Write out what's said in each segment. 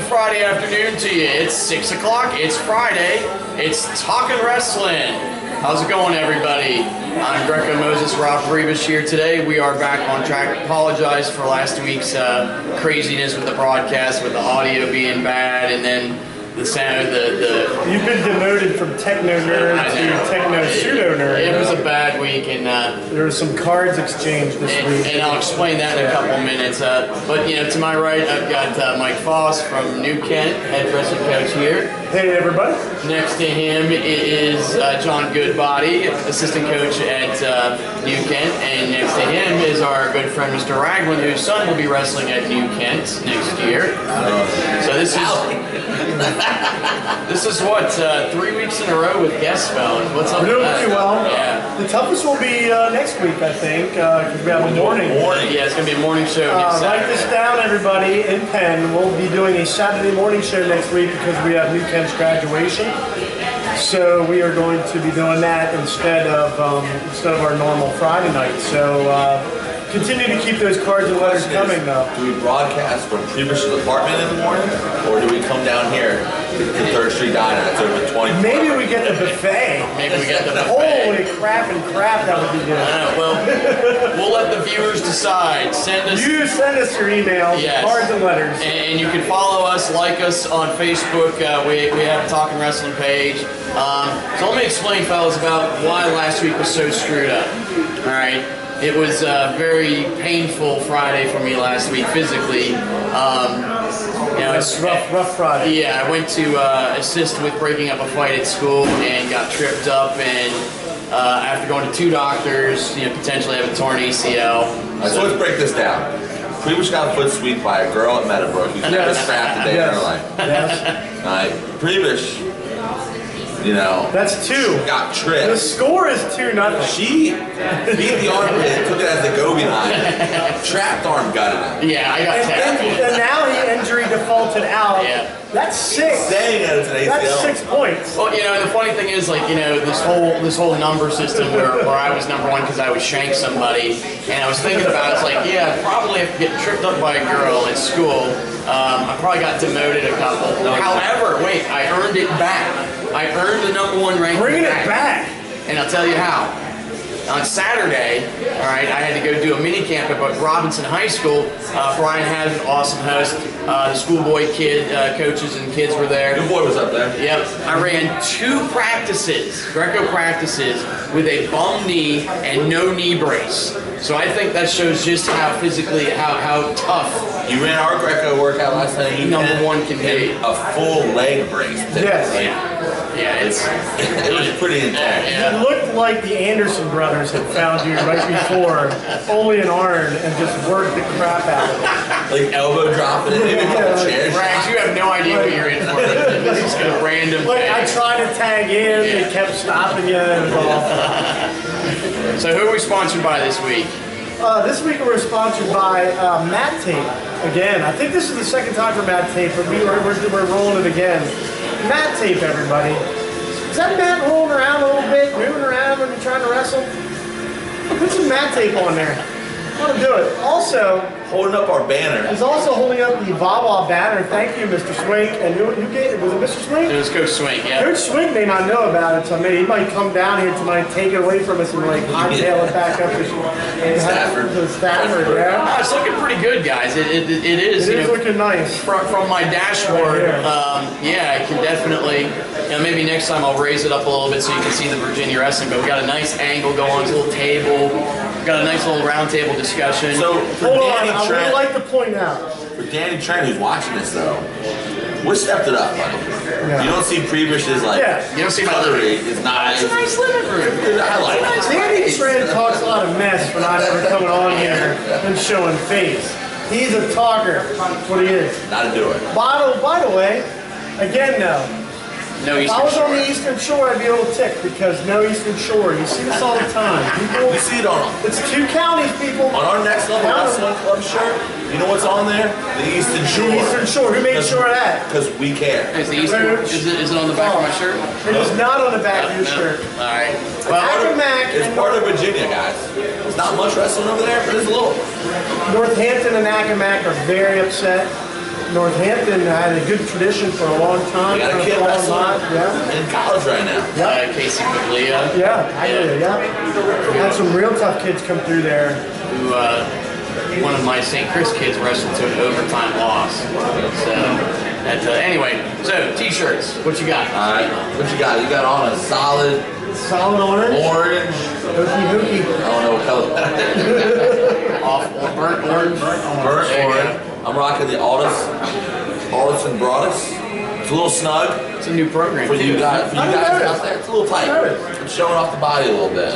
Friday afternoon to you. It's 6 o'clock. It's Friday. It's Takin Wrestling. How's it going, everybody? I'm Greco Moses, Rob Reeves here today. We are back on track. Apologize for last week's craziness with the broadcast, with the audio being bad, and then the sound, You've been demoted from techno nerd to techno pseudo nerd. It was a bad week, and there were some cards exchanged this week. And I'll explain that in a couple minutes. But you know, to my right, I've got Mike Foss from New Kent, head wrestling coach here. Hey, everybody. Next to him is John Goodbody, assistant coach at New Kent, and next to him is our good friend Mr. Ragland, whose son will be wrestling at New Kent next year. So this is what 3 weeks in a row with guest spelling. What's up? We're doing pretty well. Yeah. The toughest will be next week, I think, because we have a morning. Yeah, it's gonna be a morning show next Saturday. Write this down, everybody. In pen, we'll be doing a Saturday morning show next week because we have New Kent's graduation. So we are going to be doing that instead of our normal Friday night. So. Continue to keep those cards and letters coming, though. Do we broadcast from Prevish's apartment in the morning, or do we come down here to the 3rd Street Diner that's open 24 Maybe we get the buffet. Maybe we get the buffet. Holy crap, that would be good. Well, we'll let the viewers decide. You send us your emails, yes, cards and letters. And you can follow us, like us on Facebook. We have a Talkin Wrestling page. So let me explain, fellas, about why last week was so screwed up. All right. It was a very painful Friday for me last week physically. It's rough Friday. Yeah, I went to assist with breaking up a fight at school and got tripped up, and after going to 2 doctors, potentially have a torn ACL. So let's break this down. Prevish got foot sweeped by a girl at Meadowbrook who's never scrapped a day in her life. Yes. All right, Prevish. That's 2. Got tripped. The score is 2-0. She beat the armpit, took it as a Gobi line, trapped arm gutted it. Yeah, I got tapped. And now he injury defaulted out. Yeah. That's 6. Saying that it's an ACL. That's 6 points. Well, the funny thing is, this whole number system where I was number 1 because I would shank somebody, and I was thinking about it, it's like, yeah, probably if I get tripped up by a girl at school, I probably got demoted a couple. However, wait, I earned it back. I earned the number 1 ranking. Bringing it back. And I'll tell you how. On Saturday, all right, I had to go do a mini camp at Robinson High School. Brian had an awesome host. The schoolboy coaches and kids were there. Good boy was up there. Yep. I ran 2 practices, Greco practices, with a bum knee and no knee brace. So I think that shows just how physically, how tough. You ran our Greco workout last night. You number 1 can be. A full leg brace. Yes. Yeah, it was pretty intense. It looked like the Anderson brothers had found you right before, only an arm, and just worked the crap out of it. Like elbow dropping it, maybe a couple chairs. Rags, you have no idea what you're in for. This is a random thing. I tried to tag in, they kept stopping you, and it was awful. So who are we sponsored by this week? This week we're sponsored by Matt Tape. Again, I think this is the 2nd time for Matt Tape, but we're rolling it again. Matt Tape, everybody. Is that Matt rolling around a little bit, moving around when you're trying to wrestle? Put some Matt Tape on there. I want to do it. Also, holding up our banner. He's also holding up the Wawa banner. Thank you, Mr. Swink. And who gave it? Was it Mr. Swink? It was Coach Swink, yeah. Coach Swink may not know about it, so maybe he might come down here tonight, take it away from us, and hightail it back up to Stafford. Yeah. It's looking pretty good, guys. It is. It is looking nice. From my dashboard, I can definitely. Maybe next time I'll raise it up a little bit so you can see the Virginia wrestling. But we got a nice angle going, a little table. Got a nice little round table discussion. So for hold Danny on, I Trent, would like to point out. For Danny Trent, who's watching this though, we stepped it up, buddy. Yeah. You don't see Prevish's you don't see my cutlery. It's nice. It's a nice living room. I like it. Danny Trent talks a lot of mess for not ever coming on here and showing face. He's a talker. That's what he is. Not to do it. By the way, again though. No if I was on the Eastern Shore, I'd be a little ticked because no Eastern Shore. You see this all the time. People, we see it on. It's 2 counties, people. On our next level wrestling club shirt, you know what's on there? The Eastern Shore. The Eastern Shore. Who made sure of that? Because we care. Is the Eastern? Is it on the back of my shirt? It is not on the back of your shirt. All right. It's part of Virginia, guys. There's not much wrestling over there, but there's a little. Northampton and Accomack are very upset. Northampton had a good tradition for a long time. We got a kid wrestling yeah. in college right now. Casey Paglia. Yeah. Had some real tough kids come through there. Who, one of my St. Chris kids wrestled to an overtime loss. So, anyway, so t-shirts, what you got? All right, what you got? You got on a solid orange. I Hokey. don't know what color that is. Burnt orange. Burnt orange. I'm rocking the Aldous and Broadus. It's a little snug. It's a new program for you guys out there. It's a little tight. Notice. It's showing off the body a little bit.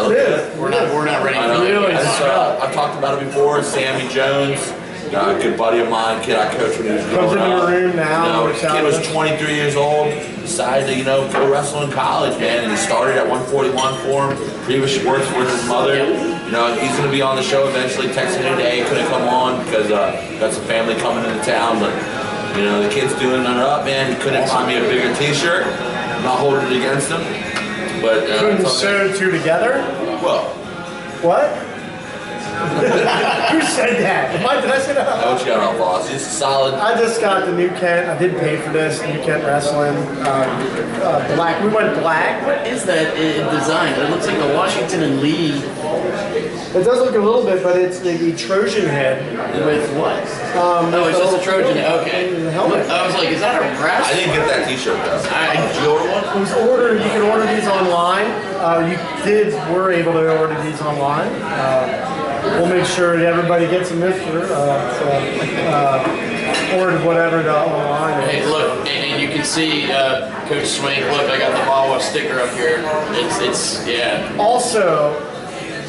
We're not ready for Really? I've talked about it before. Sammy Jones, a good buddy of mine, kid I coached when he was growing up. Comes into the room now. Kid was 23 years old. Decided to go wrestle in college, man, and he started at 141 for him. Previous works with his mother. He's going to be on the show eventually. Texted me today, couldn't come on because got some family coming into town, but. The kid's doing it up, man. He couldn't find me a bigger t-shirt. I'm not holding it against him. But couldn't sew the two together? Well. What? Who said that? Did I say that? What you got on, boss? It's solid. I just got the New Kent. I did pay for this. New Kent Wrestling. Black. We went black. What is that design? It looks like a Washington and Lee. It does look a little bit, but it's the Trojan head. With what? It's just a Trojan head. Okay. The helmet. I was like, is that a wrestler? I didn't get that t-shirt though. Did you order one? It was ordered. You can order these online. Were able to order these online. We'll make sure that everybody gets a mixture. Ordered whatever online. Hey, look, and you can see Coach Swank. Look, I got the Wawa sticker up here. It's yeah. Also.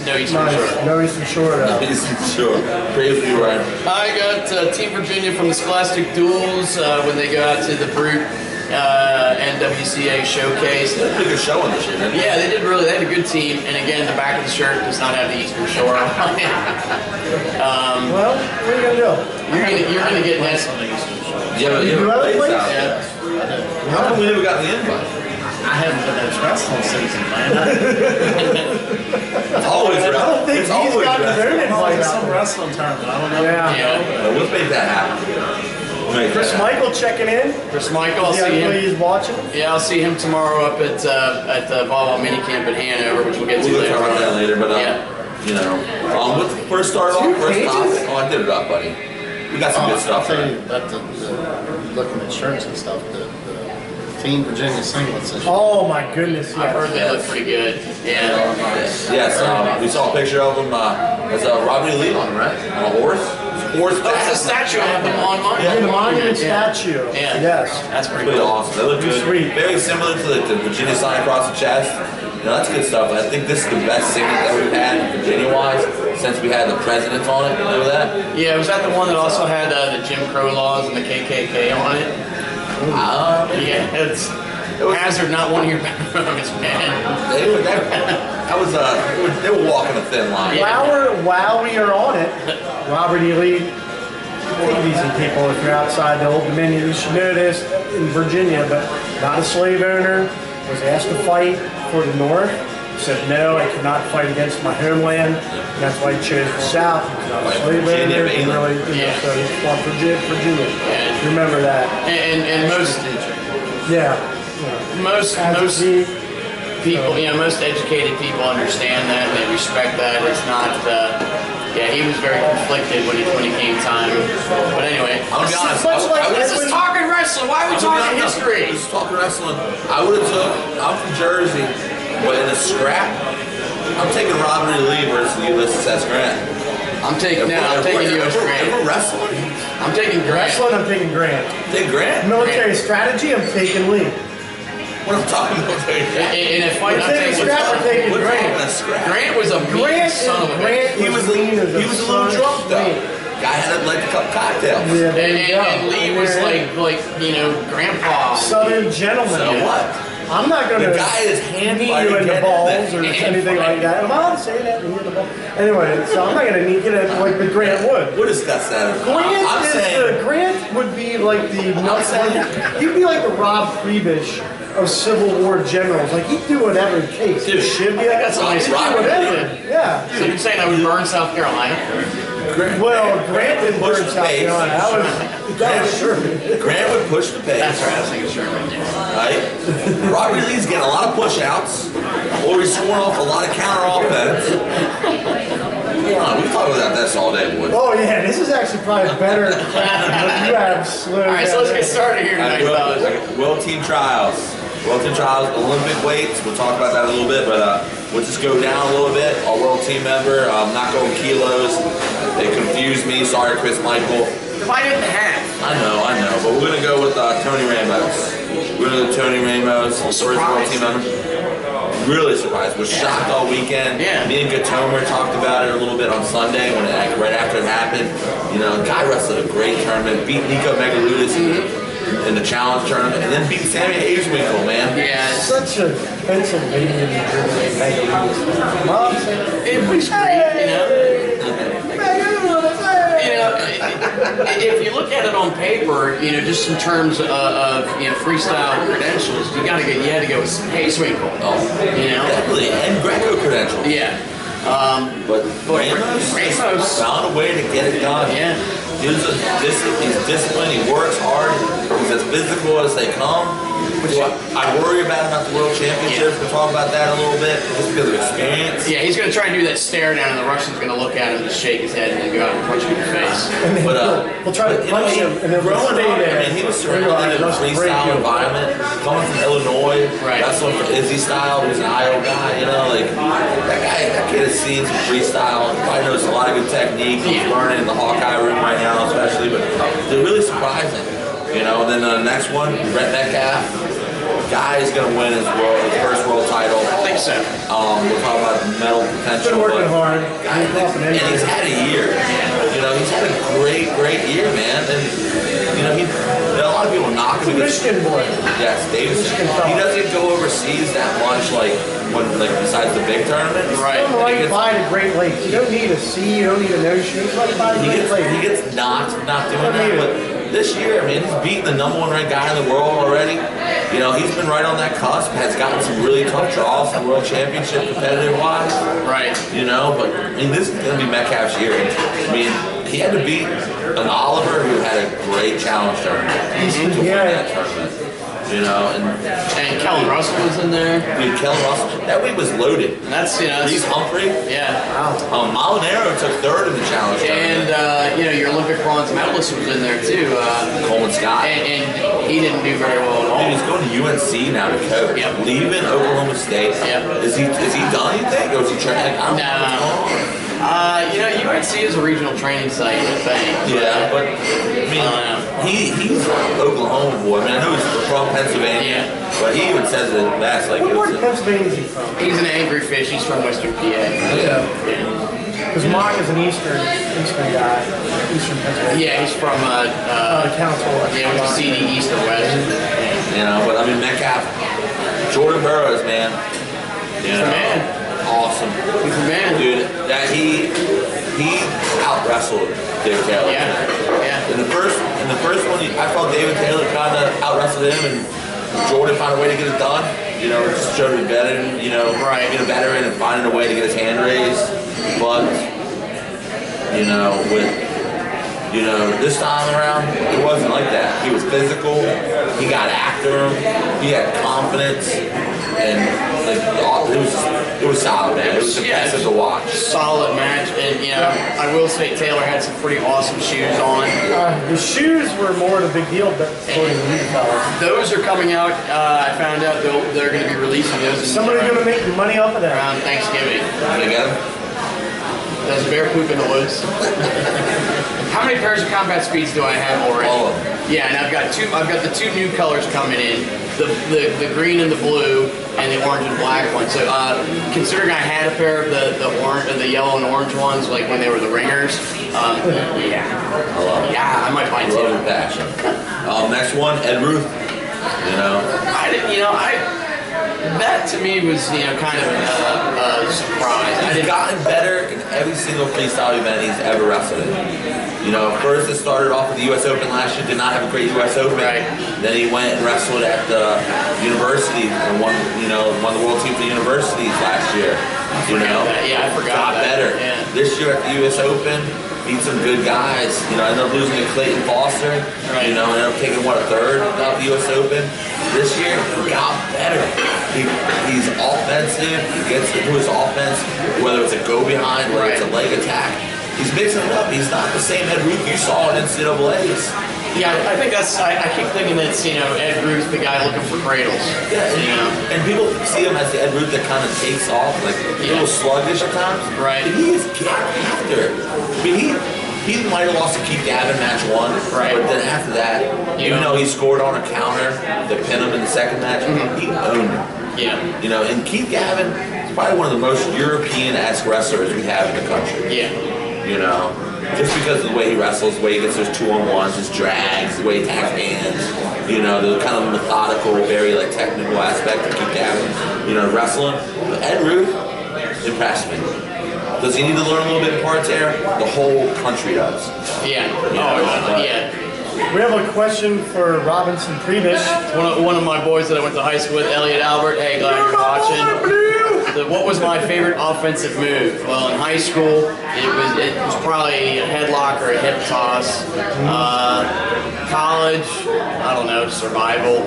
No Eastern Shore. No Eastern Shore. No Eastern Shore. Praise you, Ryan. I got Team Virginia from the Scholastic Duels when they go out to the Brute NWCA showcase. They did a good show on this year, didn't they? Yeah, they did really. They had a good team, and again, the back of the shirt does not have the Eastern Shore on it. Well, what are you gonna do? You're gonna get this on the Eastern Shore. Yeah, but you have a place out there. Yeah. How come we never got the invite? I haven't been at wrestling season, man. It's always I don't think it's he's always got his own invite out Some there. wrestling tournament. I don't know. Yeah. Let's make that happen. Chris Michael checking in. Chris Michael, I'll see him. He's watching. Yeah, I'll see him tomorrow up at the Volleyball Minicamp at Hanover, which we'll get to We'll later talk about that on. later, but Yeah. let's first start off. First topic. Oh, I did it up, buddy. We got some good stuff. I'll tell you about looking at shirts and stuff. The Team Virginia singlets. Oh my goodness! I've heard they look pretty good. Yeah. Yes, we saw a picture of him. That's Robbie Lee on, right? On a horse. That's a statue of him on mine. Yeah, the monument statue. Yeah. Yes. That's pretty Pretty cool. awesome. They look good. Sweet. Very similar to the Virginia sign across the chest. That's good stuff. I think this is the best singlet that we've had Virginia-wise since we had the presidents on it. Remember that? Yeah, was that the one that also had the Jim Crow laws and the KKK on it? Yeah, it's hazard not one of your backgrounds, man. They were walking a thin line. While we are on it, Robert E. Lee, take it easy, people. If you're outside the Old Dominion, you should know this in Virginia, but not a slave owner, was asked to fight for the North. Said no, I cannot fight against my homeland. And that's why he chose the South. He's not a slave owner. He really, so he fought for Virginia. Yeah. Remember that. And most people, most educated people understand that and they respect that. It's not. He was very conflicted when it came time. But anyway, I'm gonna be honest. This is talking wrestling. Why are we talking history? This is talking wrestling. I'm from Jersey, but in a scrap, I'm taking Robert E. Lee versus Ulysses S. Grant. I'm taking U.S. Grant. For wrestling? I'm taking Grant. Wrestling, I'm taking Grant. Take Grant? Military strategy, I'm taking Lee. What I'm talking about? In a fight, I'm taking Grant. Grant was a mean son of a bitch. He was a little drunk though. Guy had like a couple cocktails. Yeah, and Lee was like grandpa. Southern gentleman. So what? I'm not going to The guy is hand knee you in the balls or anything like that. Am I allowed to say that? Knee in the balls? Anyway, so I'm not going to knee it like the Grant would. We'll discuss that. Grant would be like he'd be like the Rob Prebish of Civil War generals. Like he'd do whatever it takes. Dude, should be. that's a nice he'd do Rob. whatever. Yeah. So you're saying I would burn South Carolina? Grant didn't push burn the South pace. Carolina. That was Sherman. Grant would push the pace. That's right, I was thinking Sherman. Right? Robbie Lee's getting a lot of push-outs, or he's scoring off a lot of counter offense. We talk about this all day, boys. Oh yeah, this is actually probably better than what you have slowed. All right, so let's get started here tonight, fellas. World Team Trials. World Team Trials, Olympic weights. We'll talk about that a little bit, but we'll just go down a little bit. Our World Team member, not going kilos. They confused me. Sorry, Chris Michael. Divided in half. I know, but we're going to go with Tony Ramos. We're going to go Tony Ramos, first World Team member. Really surprised. Was shocked all weekend. Yeah. Me and Gatomer talked about it a little bit on Sunday when right after it happened. You know, guy wrestled a great tournament. Beat Nico Megaludis in the challenge tournament, and then beat Sammy Agewinkle, man. Yeah. Such a Pennsylvania Megaludis. Mom said, It was great, you know. If you look at it on paper, you know, just in terms of freestyle credentials, you had to go with Hazewinkle. You know, Definitely, and Greco credentials. Yeah. But Ramos found a way to get it done. Yeah. He's disciplined, he works hard, he's as physical as they come. I worry about the World Championships. We'll talk about that a little bit, just because of experience. Yeah, he's going to try and do that stare down, and the Russian's going to look at him, just shake his head, and then go out and punch him in the face. But he'll try to punch him, and then growing stay up, there. I mean, he was surrounded in a freestyle environment, coming from Illinois, wrestling for Izzy Style, who's an IO guy, you know, like, that kid has seen some freestyle, probably knows a lot of good technique, he's learning in the Hawkeye room right now, especially, but they're really surprising, you know. And then the next one, Brett Metcalf, guy is going to win his first world title. I think so. We're talking about medal potential. Been working hard. And he's had a year. You know, he's had a great year, man. And, you know, a lot of people knock him. Michigan boy. Yes, Davidson. He doesn't go overseas that much, besides the big tournaments. Right. Right by the Great Lakes. You don't need a sea, you don't need a notion. He's right by the Great Lakes. He gets not doing that, but this year, I mean, he's beaten the #1 ranked guy in the world already. You know, he's been right on that cusp, has gotten some really tough draws in the World Championship competitive-wise. Right. You know, but, I mean, this is going to be Metcalf's year. I mean, he had to beat an Oliver who had a great challenge tournament. To win that tournament. You know, and Kellen Russell was in there. Dude, Kellen Russell, that week was loaded. And that's, Reese Humphrey. Yeah. Molinaro took third in the challenge tournament. And, your Olympic bronze medalist was in there, too. Coleman Scott. And he didn't do very well at all. Dude, he's going to UNC now to coach. Yep. Leaving Oklahoma State. Yep. Is he done, you think? Or is he training? I don't know. UNC is a regional training site, I think. Yeah, but I mean, he's Oklahoma boy. I mean, I know he's from Pennsylvania, but he even says it best. Like, What part of Pennsylvania is he from? He's an angry fish. He's from Western PA. Yeah. Because Mark is an Eastern guy. Eastern Pennsylvania. Yeah, he's from Council. yeah, CD East or West. You know, but I mean, Metcalf, Jordan Burroughs, man. He's the man. Awesome. He's the man. Dude, that he out wrestled David Taylor. Yeah. In the first one, I felt David Taylor kind of out wrestled him, and Jordan found a way to get it done. You know, just showed him veteran. You know, being a veteran and finding a way to get his hand raised. But this time around, it wasn't like that. He was physical. He got after him. He had confidence, and it was solid, man. It was impressive to watch. Solid match, and I will say Taylor had some pretty awesome shoes on. The shoes were more of a big deal, but according to you fellas. Those are coming out. I found out they're going to be releasing those. Somebody's going to make money off of that around Thanksgiving. Together. Does bear poop in the woods? How many pairs of combat speeds do I have already? All of them. Yeah, and I've got the two new colors coming in, the green and the blue, and the orange and black one. So considering I had a pair of the yellow and orange ones, like when they were the ringers, I might buy two. Love and passion. Next one, Ed Ruth. That to me was kind of a surprise. He's gotten better in every single freestyle event he's ever wrestled in. First it started off with the U.S. Open last year, did not have a great U.S. Open. Right. Then he went and wrestled at the university and won the world team for the universities last year. Yeah, I forgot. Got better. Yeah. This year at the U.S. Open, beat some good guys. You know, ended up losing to Clayton Foster. Right. You know, ended up taking what, a third out the U.S. Open. This year, he got better. He's offensive. He gets into his offense, whether it's a go behind, whether it's a leg attack. He's mixing it up. He's not the same Ed Ruth you saw in NCAA's. Yeah, I think that's. I keep thinking that's Ed Ruth, the guy looking for cradles. Yeah, and people see him as the Ed Ruth that kind of takes off, like a little sluggish at times. Right. And he is getting after. I mean, he might have lost to Keith Gavin match 1, right? But then after that, even though he scored on a counter to pin him in the second match, he owned him. Yeah. You know, and Keith Gavin is probably one of the most European-esque wrestlers we have in the country. Yeah. You know, just because of the way he wrestles, the way he gets those 2-on-1s, his drags, the way he attacks hands, you know, the kind of methodical, very like technical aspect of Keith Gavin, you know, wrestling. But Ed Ruth impressed me. Does he need to learn a little bit in parts there? The whole country does. Yeah. Yeah. We have a question for Robinson Prebish. One of my boys that I went to high school with, Elliot Albert. Hey, glad you're watching. What was my favorite offensive move? Well, in high school, it was probably a headlock or a hip toss. College, I don't know, survival.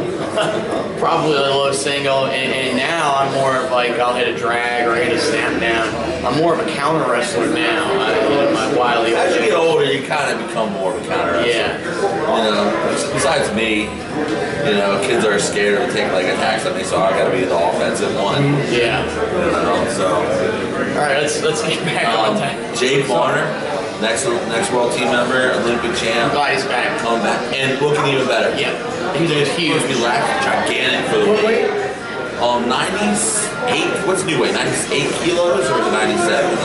Probably a low single. And now I'm more of like, I'll hit a drag or hit a snap down. I'm more of a counter wrestler now. My wily. As you get older, you kind of become more of a counter wrestler. Yeah. You know, besides me, you know, kids are scared to take like attacks on me, so I got to be the offensive one. Yeah. You know, so. All right, let's get back on that. Jake Varner, next world team member, Olympic champ. Glad he's back. Coming back and looking even better. Yeah. He's huge. Supposed to be gigantic for the weight. 98. What's new weight? 98 kilos or is it 97?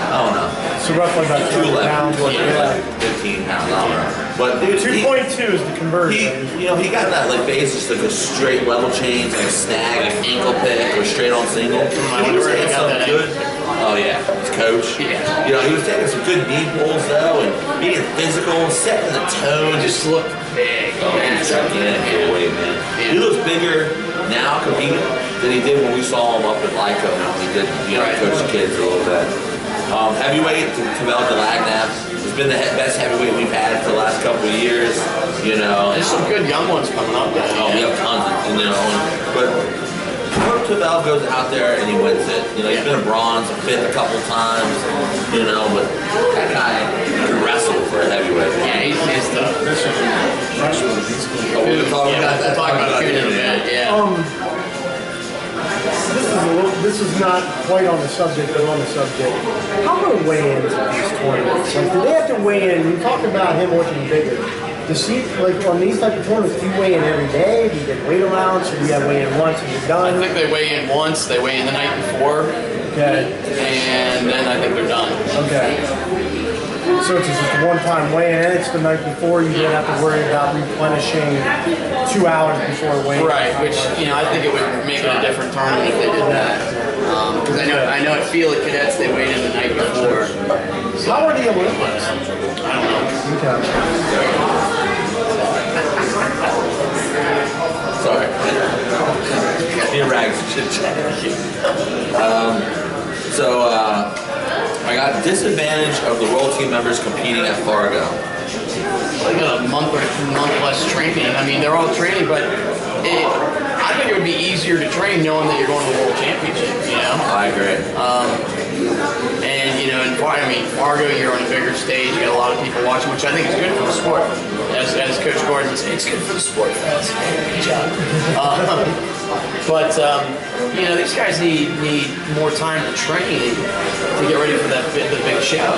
I don't know. So roughly about 2 pounds. 15 pounds. I don't know. But dude, 2.2 is the conversion. He got that like base, just like a straight level change, like a snag, like ankle pick, or straight on single. He was taking some good. Oh yeah, his coach. Yeah. You know, he was taking some good knee pulls though, and being physical, setting the tone. Just looked big. Oh, he's gigantic weight, man. He looks bigger now competing than he did when we saw him up at Lyco. He did, coach the kids a little bit. Heavyweight, Tavel Delagnap has been the best heavyweight we've had for the last couple of years. You know, there's some good young ones coming up. We have tons. But Tavel goes out there and he wins it. You know, he's been a bronze, a fifth a couple times. You know, but that guy can wrestle for a heavyweight. Yeah, he's tough. We'll talk about that in a bit. Yeah. This is not quite on the subject, but on the subject. How do they weigh into these tournaments? Like, do they have to weigh in? You talk about him looking bigger. Does he, like, on these type of tournaments, do you weigh in every day? Do you get weight allowance, or do you have to weigh in once and you're done? I think they weigh in once. They weigh in the night before. Okay. And then I think they're done. Okay. So it's just a one-time weigh-in, it's the night before, you don't have to worry about replenishing 2 hours before weigh-in. Right, which, I think it would make it a different tournament if they did that. Because I know at Field Cadets they weighed in the night before. So, how are the Olympics? I don't know. Okay. Sorry. Your rags I got disadvantage of the world team members competing at Fargo. They got a month less training. I mean, they're all training, but I think it would be easier to train knowing that you're going to the World Championship, I agree. And Fargo, you're on a bigger stage, you got a lot of people watching, which I think is good for the sport. As Coach Gordon would say, it's good for the sport. Good job. But these guys need more time to train to get ready for the big show,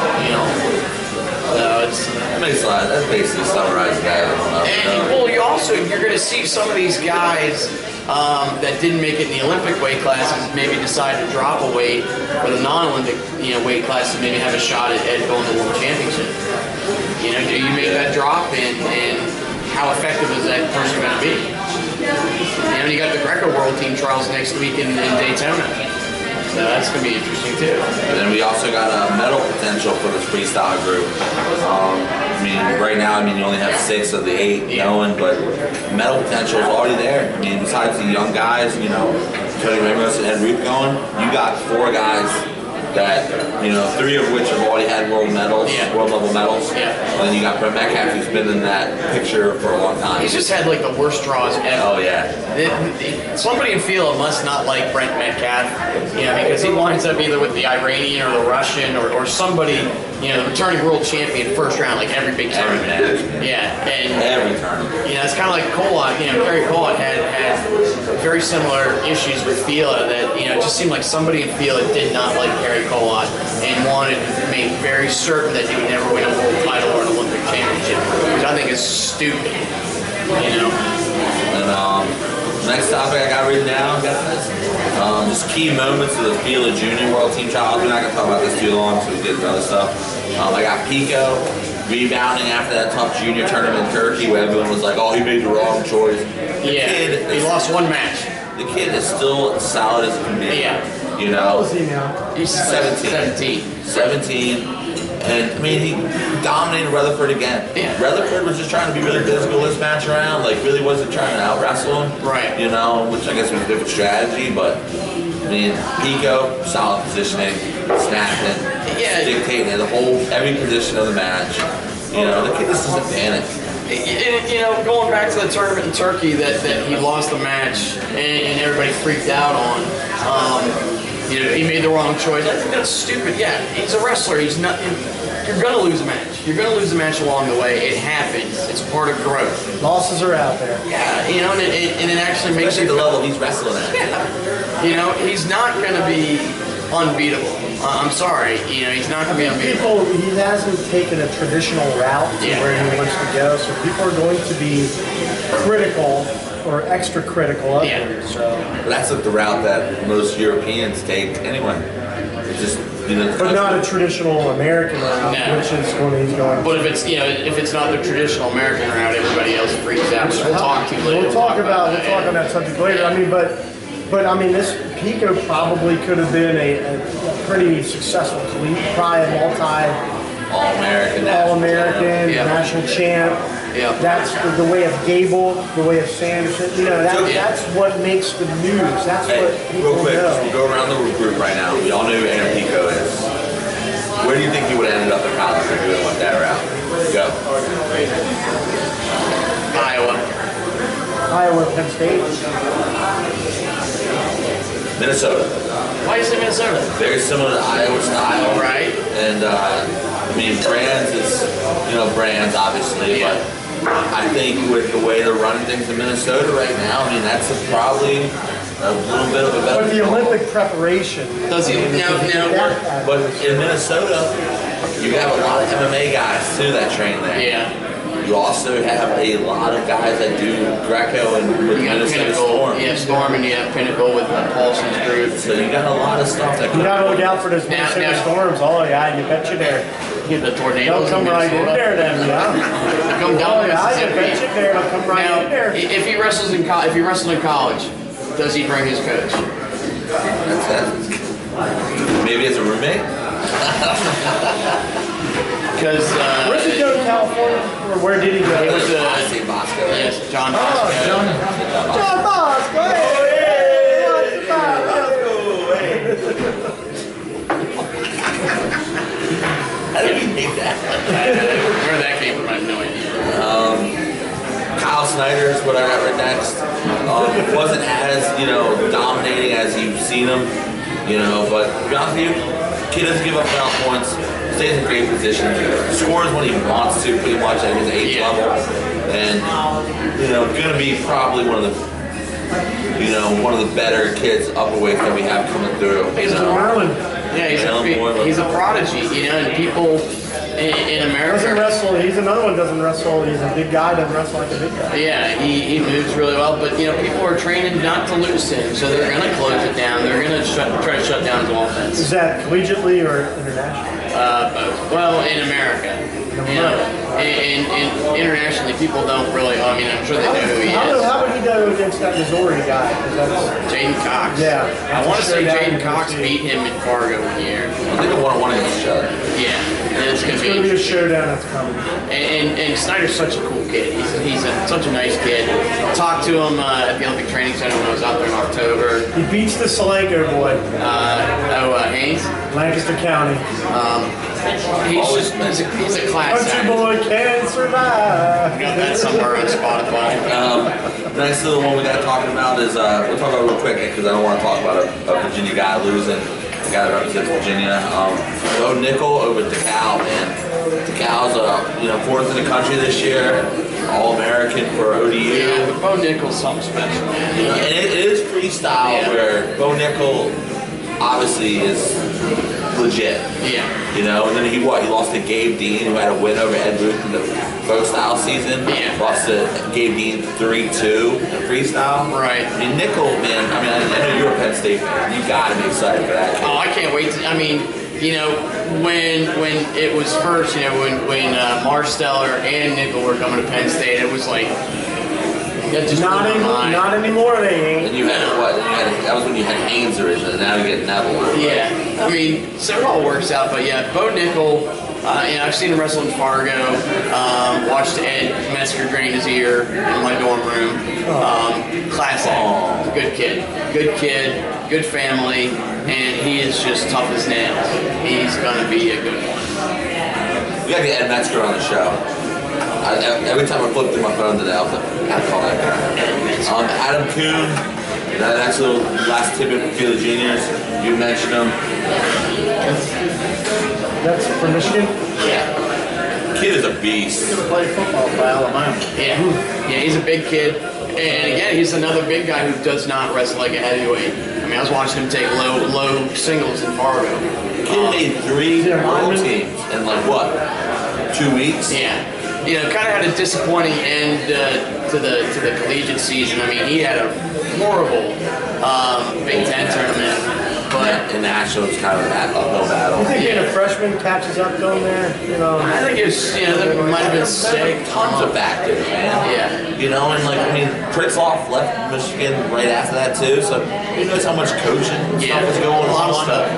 So that's basically summarized that. And you're going to see some of these guys that didn't make it in the Olympic weight classes maybe decide to drop a weight for the non-Olympic weight class and maybe have a shot at going to the World Championship. Do you make that drop and how effective is that person going to be? You got the Greco World Team Trials next week in Daytona. So that's going to be interesting too. And then we also got a medal potential for this freestyle group. Right now, you only have 6 of the 8 going, but medal potential is already there. Besides the young guys, Tony Ramos and Ed Ruth going, you got 4 guys that You know, 3 of which have already had world medals, world level medals. Yeah. And then you got Brett Metcalf, who's been in that picture for a long time. He's just had like the worst draws ever. Oh yeah. Somebody in field must not like Brent Metcalf, you know, because he winds up either with the Iranian or the Russian or somebody, you know, the returning world champion first round, like every big tournament. Yeah, and every tournament. You know, it's kind of like Kolot. You know, Gary Kolot had very similar issues with Fila that, you know, it just seemed like somebody in Fila did not like Gary Kolot and wanted to make very certain that he would never win a world title or an Olympic championship, which I think is stupid, you know. And next topic I got written down, just key moments of the Fila Junior World Team Trials. We're not going to talk about this too long, so we get into other stuff. I got Pico rebounding after that tough junior tournament in Turkey where everyone was like, oh, he made the wrong choice. He lost one match. The kid is still as solid as it can be. Yeah. You know? How old is he now? He's 17. 17. And, I mean, he dominated Rutherford again. Yeah. Rutherford was just trying to be really physical this match around. Like, really wasn't trying to out-wrestle him. Right. You know, which I guess was a different strategy. But, I mean, Pico, solid positioning, snapping, dictating every position of the match. You know, the kid just doesn't panic. You know, going back to the tournament in Turkey that he lost the match and everybody freaked out on. You know, he made the wrong choice. I think that's stupid. Yeah, he's a wrestler. He's not. You're gonna lose a match. You're gonna lose a match along the way. It happens. It's part of growth. Losses are out there. Yeah, you know, and it actually makes Especially you the level he's wrestling at. Yeah. You know, he's not gonna be unbeatable. I'm sorry. You know, he's not gonna be unbeatable. He hasn't taken a traditional route to where he wants to go, so people are going to be critical or extra critical of him. So that's like the route that most Europeans take anyway. It's just, you know, but not a traditional American route, which is what he's going. But if it's not the traditional American route, everybody else freaks out. Which we'll talk to later. We'll talk on that subject later. I mean, but I mean, this Pico probably could have been a pretty successful athlete, probably a All-American, national champ. Yeah. That's the way of Gable, the way of Sanderson. You know, that's what makes the news. That's what people real quick, know. we'll go around the group right now. We all know who Aaron Pico is. Where do you think he would have ended up in college if he would have went that route? Go. Iowa, Penn State. Minnesota. Why is it Minnesota? Very similar to Iowa style. Right. And, I mean, Brands is, you know, Brands, obviously, but I think with the way they're running things in Minnesota right now, I mean, that's probably a little bit of a better. But the Olympic preparation. Does he now? But in Minnesota, you have a lot of MMA guys too that train there. Yeah. You also have a lot of guys that do Greco and with Minnesota Storm. Yeah, Storm, and you have Pinnacle with Paulson's group. So you got a lot of stuff that. You got to look out for those Minnesota Storms. Oh yeah, you bet you dare. Get the tornadoes. They'll come right in there, then. Yeah. Come down. Oh yeah, you bet you dare. They'll come right in there. If he wrestles in college, does he bring his coach? Maybe as a roommate. Because where did he go to California? Or where did he go? He was St. Bosco. Yes, John Bosco. John Bosco. How did he make that? Where that came from, I have no idea. Kyle Snyder is what I got right next. Wasn't as, you know, dominating as you've seen him, you know, but to be honest with you, kid doesn't give up foul points, stays in great position, scores when he wants to, pretty much at his age level, and, you know, gonna be probably one of the better kids upperweights that we have coming through. He's a Maryland. Yeah, he's a prodigy, you know, and people in America doesn't wrestle. He's another one doesn't wrestle. He's a big guy, doesn't wrestle like a big guy. Yeah, he moves really well, but you know, people are training not to lose him, so they're gonna close it down. They're gonna try to shut down his offense. Is that collegiately or internationally? Both. Well, in America, you know, and internationally, people don't really. I mean, I'm sure they know who he is. How would he go against that Missouri guy? Jaden Cox. Yeah, I want to say Jaden Cox beat him in Fargo one year. I think they're 1-1 against each other. Yeah, and it's gonna be a showdown that's coming. And Snyder's such a cool kid. He's such a nice kid. Talked to him at the Olympic Training Center when I was out there in October. He beats the Solanco boy. Haynes. Lancaster County. He's a class Country act. boy can't survive. I got that somewhere on Spotify. The next little one we got talking about is we'll talk about it real quick because I don't want to talk about a Virginia guy losing. The guy that represents Virginia. Bo Nickel over at DeKalb, man. DeKalb's fourth in the country this year. All-American for ODU. Yeah, but Bo Nickel's something special, man. And it is freestyle where Bo Nickel obviously is legit. Yeah. You know, and then he lost to Gabe Dean, who had a win over Ed Booth in the folk style season. Yeah. Lost to Gabe Dean 3-2 in freestyle. Right. I mean, Nickel, man, I know you're a Penn State fan. You gotta be excited for that kid. Oh, I can't wait to, when it was first, when Marsteller and Nickel were coming to Penn State, it was like, just Not anymore, they ain't. And you had that was when you had Haynes originally, and now you get Neville. Yeah, I mean, so it all works out, but yeah, Bo Nickel, I've seen him wrestle in Fargo, watched Ed Mesker drain his ear in my dorm room. Class act, good kid, good family, and he is just tough as nails. He's gonna be a good one. We got to get Ed Metzger on the show. Every time I flip through my phone today, I was like, I gotta call that guy. Adam Kuhn, that's the last tidbit for Field of Juniors. You mentioned him. That's from Michigan? Yeah. Kid is a beast. He's gonna play football for Alabama. Yeah, he's a big kid. And again, he's another big guy who does not wrestle like a heavyweight. I mean, I was watching him take low singles in Fargo. Kid made 3 world teams in like what? 2 weeks? Yeah. Kind of had a disappointing end to the collegiate season. I mean, he had a horrible Big Ten tournament. But in Nationals, kind of an uphill battle. You think being a freshman catches up going there? I think it's, there might have been sick. Tons of factors, man. Yeah. And Pritzloff left Michigan right after that too, so who knows how much coaching stuff is going on. A lot of stuff.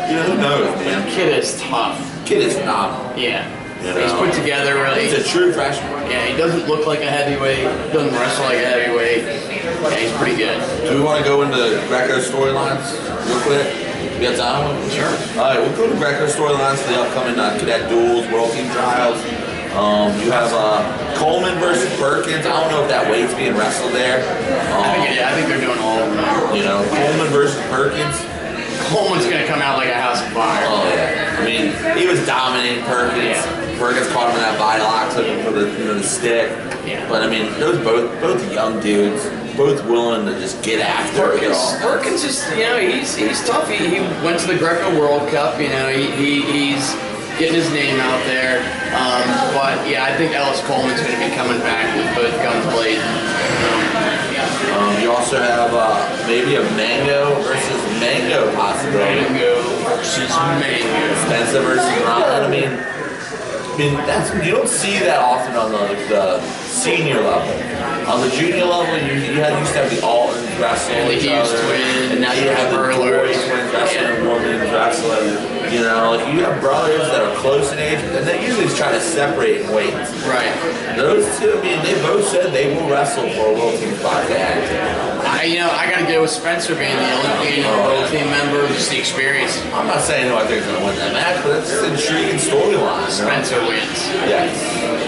Who knows, man. Kid is tough. Kid is phenomenal. Yeah. He's put together really. He's a true freshman. Yeah, he doesn't look like a heavyweight, doesn't wrestle like a heavyweight. Yeah, he's pretty good. Do we want to go into Greco storylines real quick? You got time? Sure. Alright, we'll go to Greco storylines for the upcoming cadet duels, world team trials. You have Coleman versus Perkins. I don't know if that weight's being wrestled there. I think they're doing all of them. Coleman versus Perkins. Coleman's going to come out like a house of fire. Oh yeah. I mean, he was dominating Perkins. Yeah. Perkins caught him in that Vidox looking for the stick. Yeah. But I mean, those both young dudes, both willing to just get after it. Perkins is, he's tough. He went to the Greco World Cup. He's getting his name out there. But yeah, I think Ellis Coleman's going to be coming back with both guns blazing. You also have maybe a Mango versus Mango possibility. Mango versus Mango. Spencer versus Ron. I mean, you don't see that often on the senior level. On the junior level, you used to have the Altons wrestling and the Hughes twins, and now you have the Dory twins wrestling and women's wrestling. You have brothers that are close in age, and they usually try to separate in weights. Right. Those two, they both said they will wrestle for a world team spot. I got to go with Spencer being the Olympian world team member, just the experience. I'm not saying who I think is going to win that match, but it's an intriguing storyline. Spencer wins. Yes.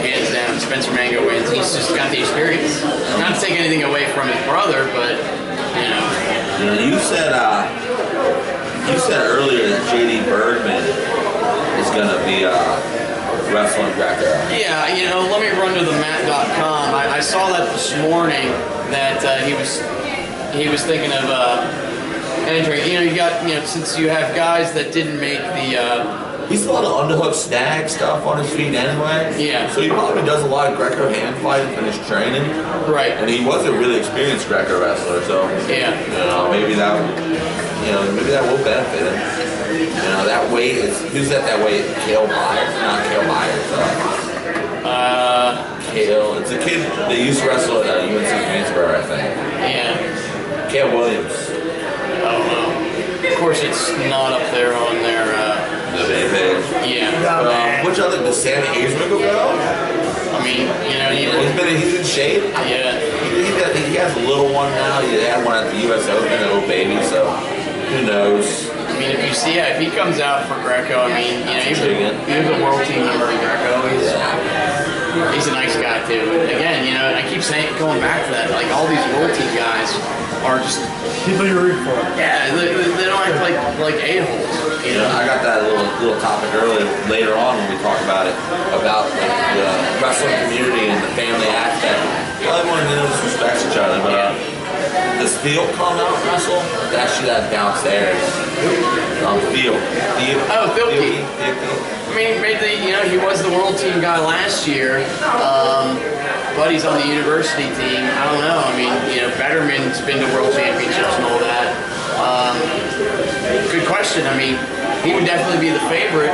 Hands down, Spencer Mango wins. He's just got the experience. Not to take anything away from his brother, but You said earlier that JD Bergman is going to be wrestling Greco. Yeah, let me run to the mat.com. I saw that this morning that he was thinking of entering. You got since you have guys that didn't make the. He's a lot of underhook snag stuff on his feet anyway. Yeah. So he probably does a lot of Greco hand fighting in his training. Right. And he was a really experienced Greco wrestler, so yeah. Maybe that will benefit him. That weight is who's at that weight? Cale Myers, not Cale Myers. Cale. It's a kid that used to wrestle at UNC Greensboro, I think. Yeah. Cale Williams. I don't know. Of course, it's not up there on their. The main page. Yeah. Which other does Sammy Hazelwickle go? I mean, he's in shape. Yeah. He has a little one now. He had one at the U.S. Open, an old baby. So who knows? I mean, if you see, if he comes out for Greco, I mean, you know, he was a world team member in Greco. He's a nice guy too. But again, you know, I keep saying, going back to that, like all these world team guys are just people you root for. Yeah, they don't act like a-holes. You know, I got that little topic later on when we talk about it, about the wrestling community and the family aspect. Everyone respects each other, but does Theo come out and wrestle? It's actually that downstairs. Theo. Oh, Philky. I mean, you know, he was the world team guy last year. But he's on the university team. I don't know. I mean, you know, Betterman's been to world championships and all that. Good question. I mean, he would definitely be the favorite.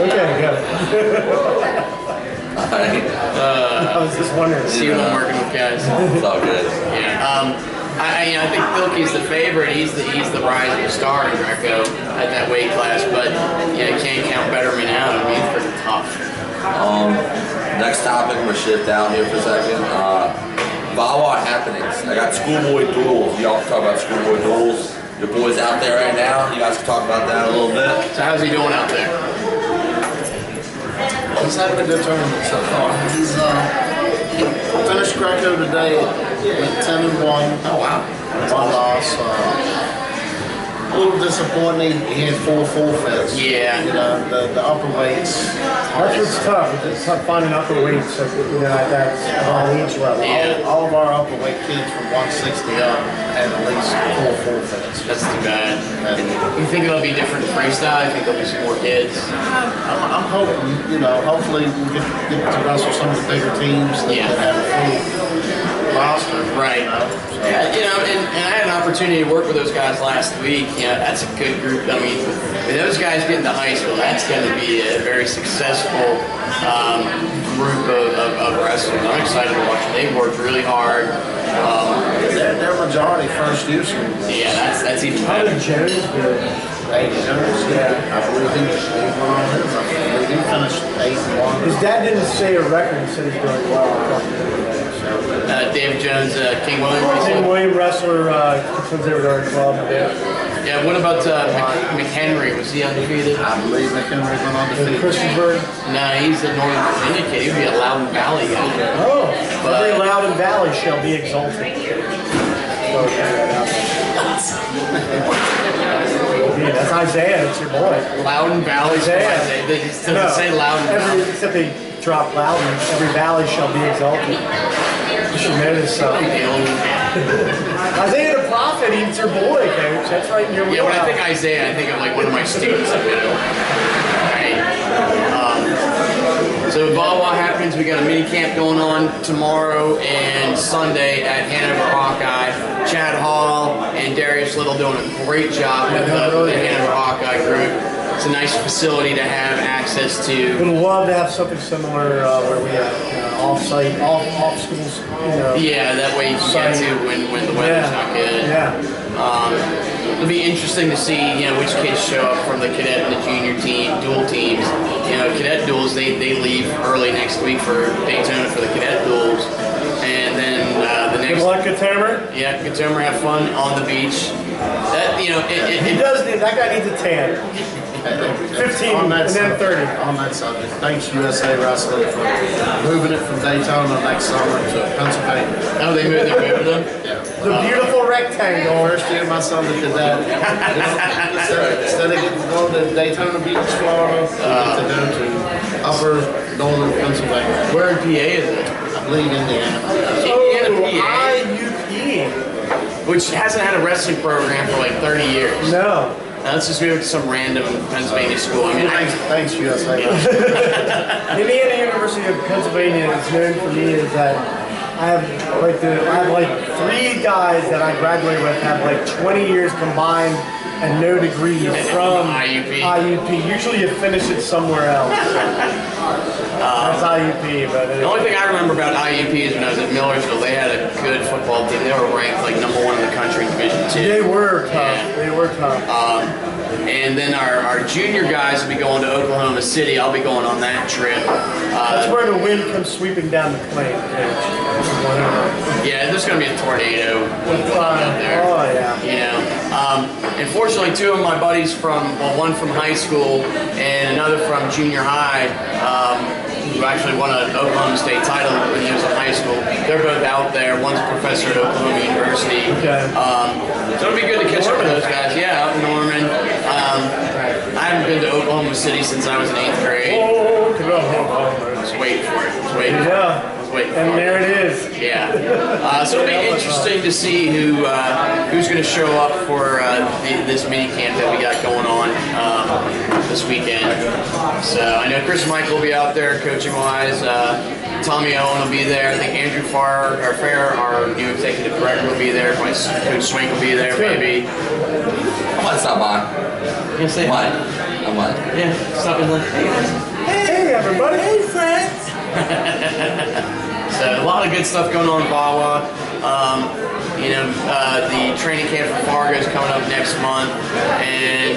Okay, got it. I was just wondering. See what I'm working with, guys. It's all good. Yeah. I think Philky's the favorite. He's the rising star in Greco at that weight class, but you know, you can't count Betterman out. I mean, it's pretty tough. Next topic, we're shift down here for a second. Vawa happenings. I got schoolboy duels. Y'all can talk about schoolboy duels. Your boy's out there right now. You guys can talk about that a little bit. So how's he doing out there? He's having a good tournament so far. He's finished Greco today with 10-1. Oh wow. One loss. A little disappointing. He had 4 forfeits. Yeah. You know, the upper weights. That's what's tough. It's tough finding upper weights at, you know, at that age level. Yeah. All of our upper weight kids from 160 up had at least 4 forfeits. That's too bad. You think it'll be different freestyle? You think there'll be some more kids? I'm hoping, you know, hopefully we get to wrestle some of the bigger teams that have a full roster. Right. Yeah, you know, and I had an opportunity to work with those guys last week. You know, that's a good group. I mean, when those guys get into high school, that's going to be a very successful group of wrestlers. I'm excited to watch them. They've worked really hard. Their majority first year schools. Yeah, that's even How better. did Jones do? Jones, I believe he finished 8-1. His dad didn't say a record. He said he's doing well. Dave Jones, King William. King William wrestler comes over to our club. Yeah, what about McHenry? Was he undefeated? I believe McHenry's been undefeated. Christiansburg. No, he's a Northern Virginia kid. He'd be a Loudon Valley guy. Oh, every Loudon Valley shall be exalted. Yeah, that's Isaiah. It's your boy. Loudon Valley's Isaiah. They say Loudon Valley. Except they drop Loudon. Every valley shall be exalted. You should know this stuff. Isaiah the prophet, he's your boy, coach. That's right in your Yeah, when I wheelhouse. think Isaiah, I think of like one of my students. Right. So Vawa happens. We got a mini camp going on tomorrow and Sunday at Hanover Hawkeye. Chad Hall and Darius Little doing a great job with the Hanover Hawkeye group. It's a nice facility to have access to. Would love to have something similar where we have off-site, off-schools. Yeah, that way you can get to when the weather's not good. Yeah. It'll be interesting to see, which kids show up from the cadet and the junior team, dual teams. Cadet duels, they leave early next week for Daytona for the cadet duels. And then the next... Good luck, Gatomer. Yeah, Gatomer, have fun on the beach. That, he does need, that guy needs a tan. 15 and then 30. On that subject, thanks USA Wrestling for moving it from Daytona next summer to Pennsylvania. Oh, they moved them? Yeah. The beautiful rectangle. First year my son did that. Instead of getting to go to Daytona Beach, Florida, we get to go to upper northern Pennsylvania. Where in PA is it? I believe Indiana. IUP. Which hasn't had a wrestling program for like 30 years. No. Let's just move to some random Pennsylvania school. I mean, Thanks, USA. Indiana University of Pennsylvania is known for me is that I have like 3 guys that I graduated with have like 20 years combined and no degree from IUP. Usually you finish it somewhere else. That's IUP, but the only thing I remember about IUP is when I was at Millersville, they had a good football team. They were ranked like #1 in the country in Division II. They were tough. Yeah. They were tough. And then our junior guys will be going to Oklahoma City. I'll be going on that trip. That's where the wind comes sweeping down the plain. Yeah, there's going to be a tornado up there. Oh, yeah. You know, unfortunately, two of my buddies one from high school and another from junior high, who actually won an Oklahoma State title when he was in high school. They're both out there. One's a professor at Oklahoma University. Okay. So it'll be good to catch up with those guys. Yeah, out in Norman. I haven't been to Oklahoma City since I was in 8th grade. Oh, I was waiting for it. And there it is. Yeah. So it'll be interesting to see who's going to show up for this mini camp that we got going on this weekend. So I know Chris Michael will be out there coaching wise. Tommy Owen will be there. I think Andrew Fair, our new executive director, will be there. Coach Swank will be there, maybe. I might stop by. You say I might. Yeah, stop and look. Hey guys. Hey everybody. Hey friends. So a lot of good stuff going on in Wawa. The training camp for Fargo is coming up next month, and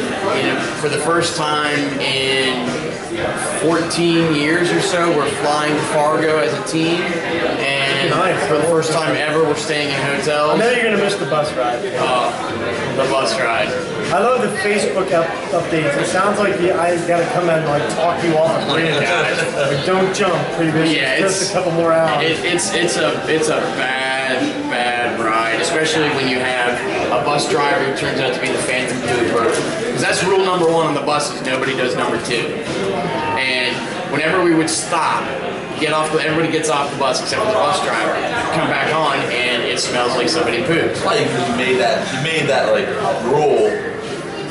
for the first time in 14 years or so, we're flying to Fargo as a team, and for the first time ever, we're staying in hotels. I know you're gonna miss the bus ride. The bus ride. I love the Facebook updates. It sounds like I gotta come and like talk you off the bridge. Like, don't jump, previous. Yeah, just a couple more hours. It's a bad ride, especially when you have a bus driver who turns out to be the phantom pooper. Because that's rule number 1 on the buses: nobody does number 2. And whenever we would stop, everybody gets off the bus except for the bus driver. Come back on, and it smells like somebody pooped. Like you made that like rule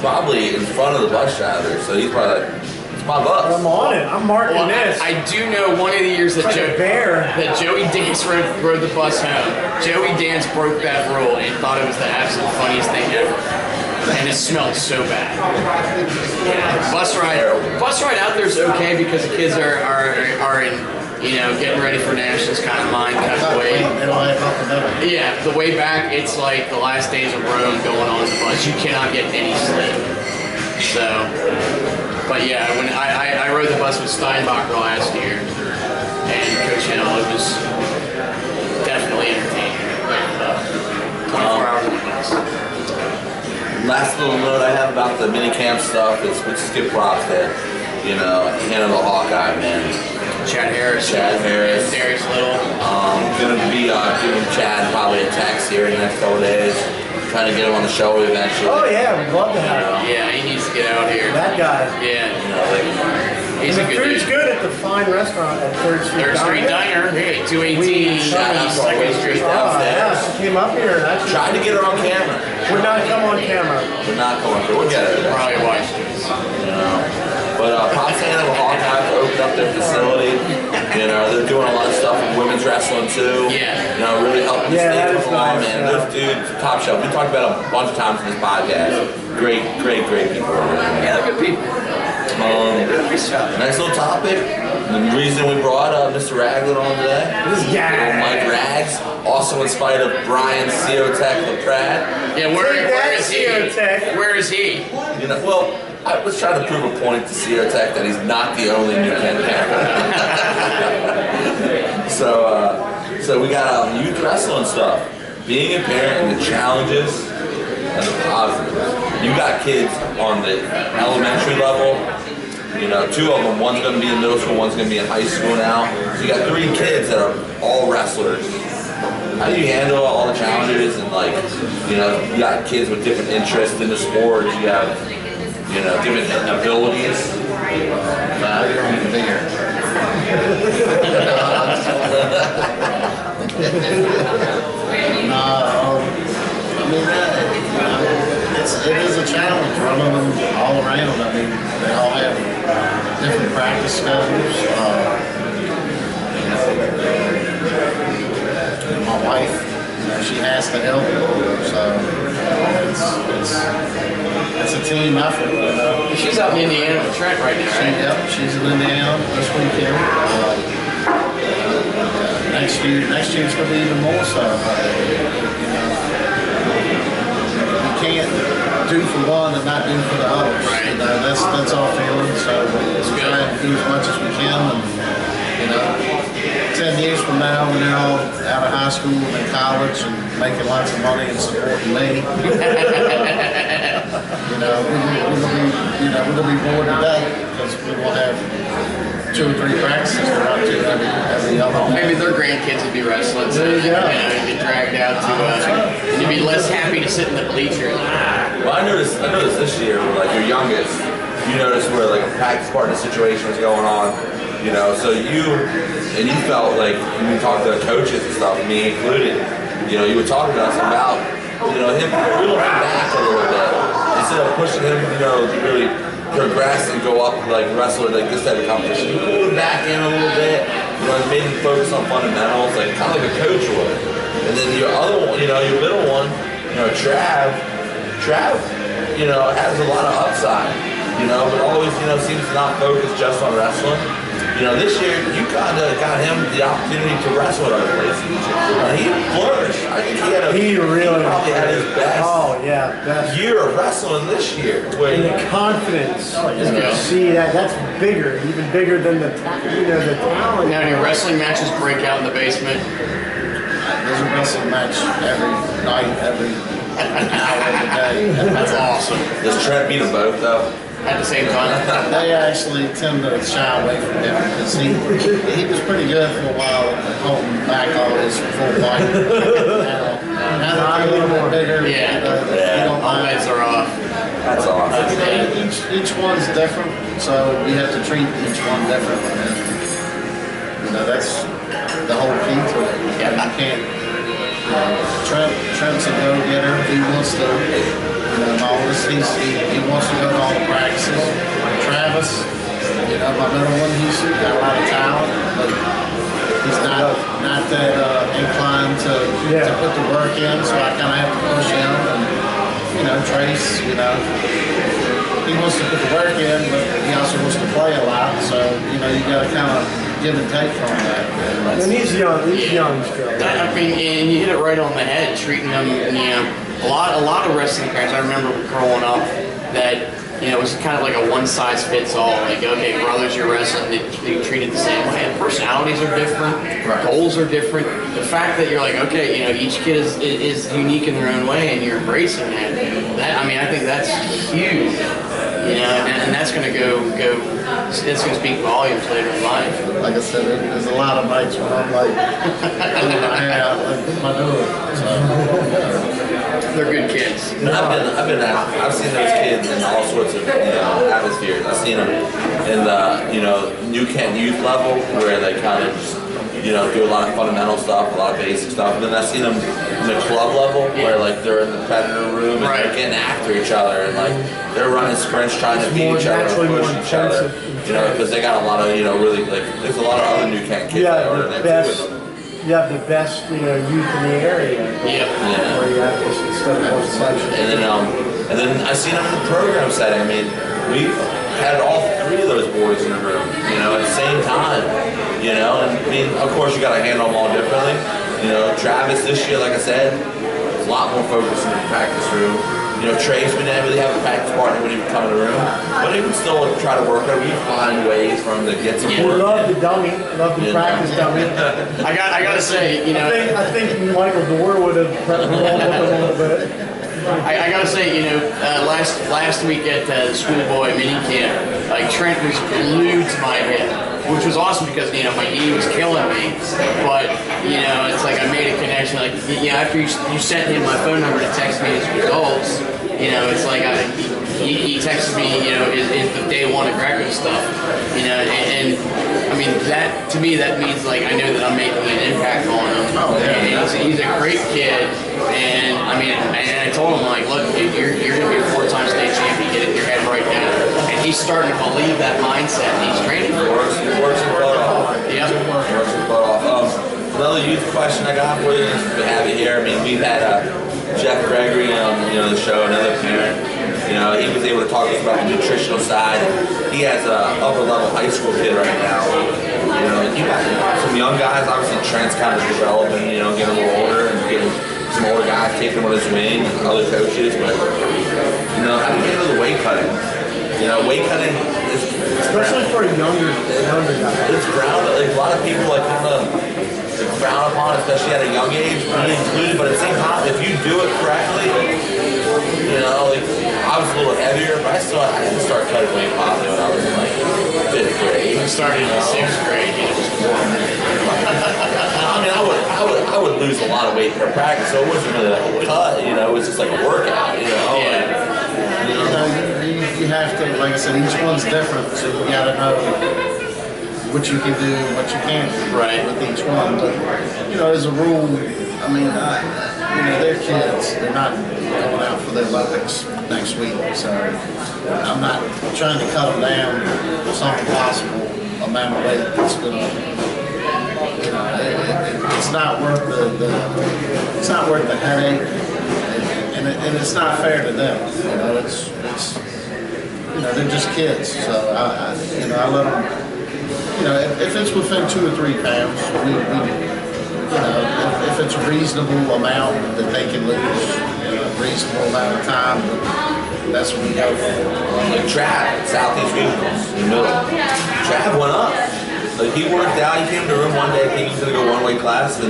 probably in front of the bus driver, so he's probably like, it's my bus. I'm on it. I'm marking this. I do know one of the years that Joey Dance rode the bus home. Joey Dance broke that rule and thought it was the absolute funniest thing ever. And it smelled so bad. Yeah, bus ride out there is okay because the kids are in, getting ready for nationals kind of mind kind of way. Yeah, the way back, it's like the last days of Rome going on the bus. You cannot get any sleep. So, but yeah, when I rode the bus with Steinbacher last year, and Coach Hill, it was definitely entertaining. 24 hours on the bus. Last little note I have about the mini camp stuff is we just give props to, Hannah the Hawkeye, man. Chad Harris, Darius Little. Gonna be giving Chad probably a text here in the next couple days, trying to get him on the show eventually. Oh yeah, we'd love to have him. Yeah, he needs to get out here. That guy. Yeah, he's a good dude. Food's good at the fine restaurant at 3rd Street Diner. Hey, 218 East 2nd Street downstairs. She came up here and actually Tried to get her on camera. would not come on camera. Would not come on camera. We'll get her. Probably watched this. But props to Hannah the Hawkeye to open up their facility. They're doing a lot of stuff with women's wrestling too. Yeah. Really helping the that state is along, nice, man. Those dudes, top shelf. We talked about them a bunch of times in this podcast. Great people. Yeah, they're good people. Nice little topic. The reason we brought Mr. Ragland on today. Mike Rags, also in spite of Brian Ciotech LaPrat. Yeah, where is he? Ciotech. Where is he? I was trying to prove a point to Ciotech that he's not the only new Ken parent. So we got youth wrestling stuff. Being a parent and the challenges and the positives. You got kids on the elementary level. 2 of them. One's going to be in middle school, one's going to be in high school now. So you got 3 kids that are all wrestlers. How do you handle all the challenges and you got kids with different interests in the sport. You have, different abilities. Nah, you don't need to be here. It is a challenge running them all around. They all have different practice schedules. My wife, she has to help, so it's a team effort. She's out in Indiana with Trent right now, right? Yep, she's in Indiana this weekend. Next year's gonna be even more so. can't do for one and not do for the others. Right. You know, that's our feeling. So we try to do as much as we can. And, you know, 10 years from now, when they're all out of high school and in college and making lots of money and supporting me, you know, we'll be bored today because we will have 2 or 3 practices to run to every other day. Maybe their grandkids would be wrestling, so There you go. you'd get dragged out to, and you'd be less happy to sit in the bleachers. Well, I noticed this year, like your youngest, you noticed where like a practice partner situation was going on, you know, so you felt like when we talked to the coaches and stuff, me included, you know, you were talking to us about, you know, him reeling him back a little bit instead of pushing him, you know, to really progress and go up like wrestler like this type of competition. You pulled him back in a little bit, you know, made him focus on fundamentals, like kind of like a coach would. And then your other one, you know, your middle one, you know, Trav, you know, has a lot of upside, you know, but always, you know, seems to not focus just on wrestling. You know, this year you kind of got him the opportunity to wrestle at other places. He flourished. I think he probably had his best year of wrestling this year. And the confidence, you see that's bigger, even bigger than the talent. Now, do wrestling matches break out in the basement? There's a wrestling match every night, every hour of the day. That's awesome. Does Trent beat them both though? At the same time? They actually tend to shy away from him because he was pretty good for a while holding back all his full fight. Now that they're a little bit bigger, All bets are off. That's awesome. Each one's different, so we have to treat each one different. And, you know, that's the whole key to it. Yeah. You can't. Trent's a go-getter. He wants to. You know, my oldest, he wants to go to all the practices. Travis, you know, my middle one, he's got a lot of talent, but he's not that inclined to put the work in, so I kind of have to push him. And, you know, Trace, you know, he wants to put the work in, but he also wants to play a lot, so, you know, you got to kind of give and take from that. And he's young still. I mean, and you hit it right on the head, treating them, you know, a lot of wrestling parents, I remember growing up that, you know, it was kind of like a one-size-fits-all. Like, okay, brothers, you're wrestling, they treated the same way. And personalities are different, goals are different. The fact that you're like, okay, you know, each kid is unique in their own way, and you're embracing that. I mean, I think that's huge. You know, and that's going to it's going to speak volumes later in life. Like I said, there's a lot of nights when I'm like, pulling my hair out, like, what am I doing? So, they're good kids. And I've seen those kids in all sorts of, you know, atmospheres. I've seen them in the, you know, New Kent youth level where they kind of just, you know, do a lot of fundamental stuff, a lot of basic stuff. And then I've seen them in the club level where like they're in the predator room and they're getting after each other and like they're running sprints trying to beat each other and push each other. You know, because they got a lot of, you know, really like there's a lot of other New Kent kids that are in there too. You have the best, you know, youth in the area. Where you have this stuff on section. And then I seen them in the program setting. I mean, we had all 3 of those boys in the room, you know, at the same time. You know, and I mean, of course, you got to handle them all differently. You know, Travis this year, like I said, was a lot more focused in the practice room. You know, Trace, we didn't really have a practice partner when he would come in the room, but he would still try to work it. We'd find ways for him to get some work. We love the dummy, love the practice dummy. I got to say, you know, I think Michael Dorr would have prepped him a little bit. I gotta say, you know, last week at the schoolboy mini camp, like Trent was glued to my hip, which was awesome because, you know, my knee was killing me. But, you know, it's like I made a connection. Like, you know, after you sent him my phone number to text me his results, you know, it's like he texted me, you know, the day 1 of Greco stuff, you know, and I mean, that to me that means like I know that I'm making an impact on him. And he's a great kid, and I mean, and I told him like, look, you're gonna be a 4-time state champion. Get it in your head right now. And he's starting to believe that mindset, and he's training for it. Works his butt off. Yep. Works his butt off. Another youth question I got for you is to have it here. I mean, we've had Jeff Gregory on, you know, the show, another parent. You know, he was able to talk to us about the nutritional side. He has a upper-level high school kid right now. You know, you got some young guys. Obviously, Trent's kind of developing, you know, getting a little older and getting some older guys taking him on his wing, other coaches, but you know, how do you handle the weight cutting? You know, weight cutting is Especially for a younger guy. it's ground. Like a lot of people like kind of frown upon, especially at a young age, me included. But at the same time, if you do it correctly, you know, like I was a little heavier, but I didn't start cutting weight probably when I was like 5th grade. I started in 6th grade. I mean, I would lose a lot of weight per practice, so it wasn't really like a cut. You know, it was just like a workout. You know. Yeah. You know, you have to, like I said, each one's different, so you got to know what you can do and what you can't do Right. with each one. But, you know, as a rule, I mean, you know, they're kids. They're not going out for the Olympics next week, so I'm not trying to cut them down to some impossible amount of weight that's going to, you know, it's not worth it's not worth the headache. And it's not fair to them, you know. It's you know, they're just kids. So you know, I let them. You know, if it's within 2 or 3 pounds, we you know, if it's a reasonable amount that they can lose, you know, a reasonable amount of time, that's what we go for. Like Trav, Southeast Regionals, in the middle. Trav went up. Like he worked out, he came to the room one day thinking he was going to go 1-weight class, and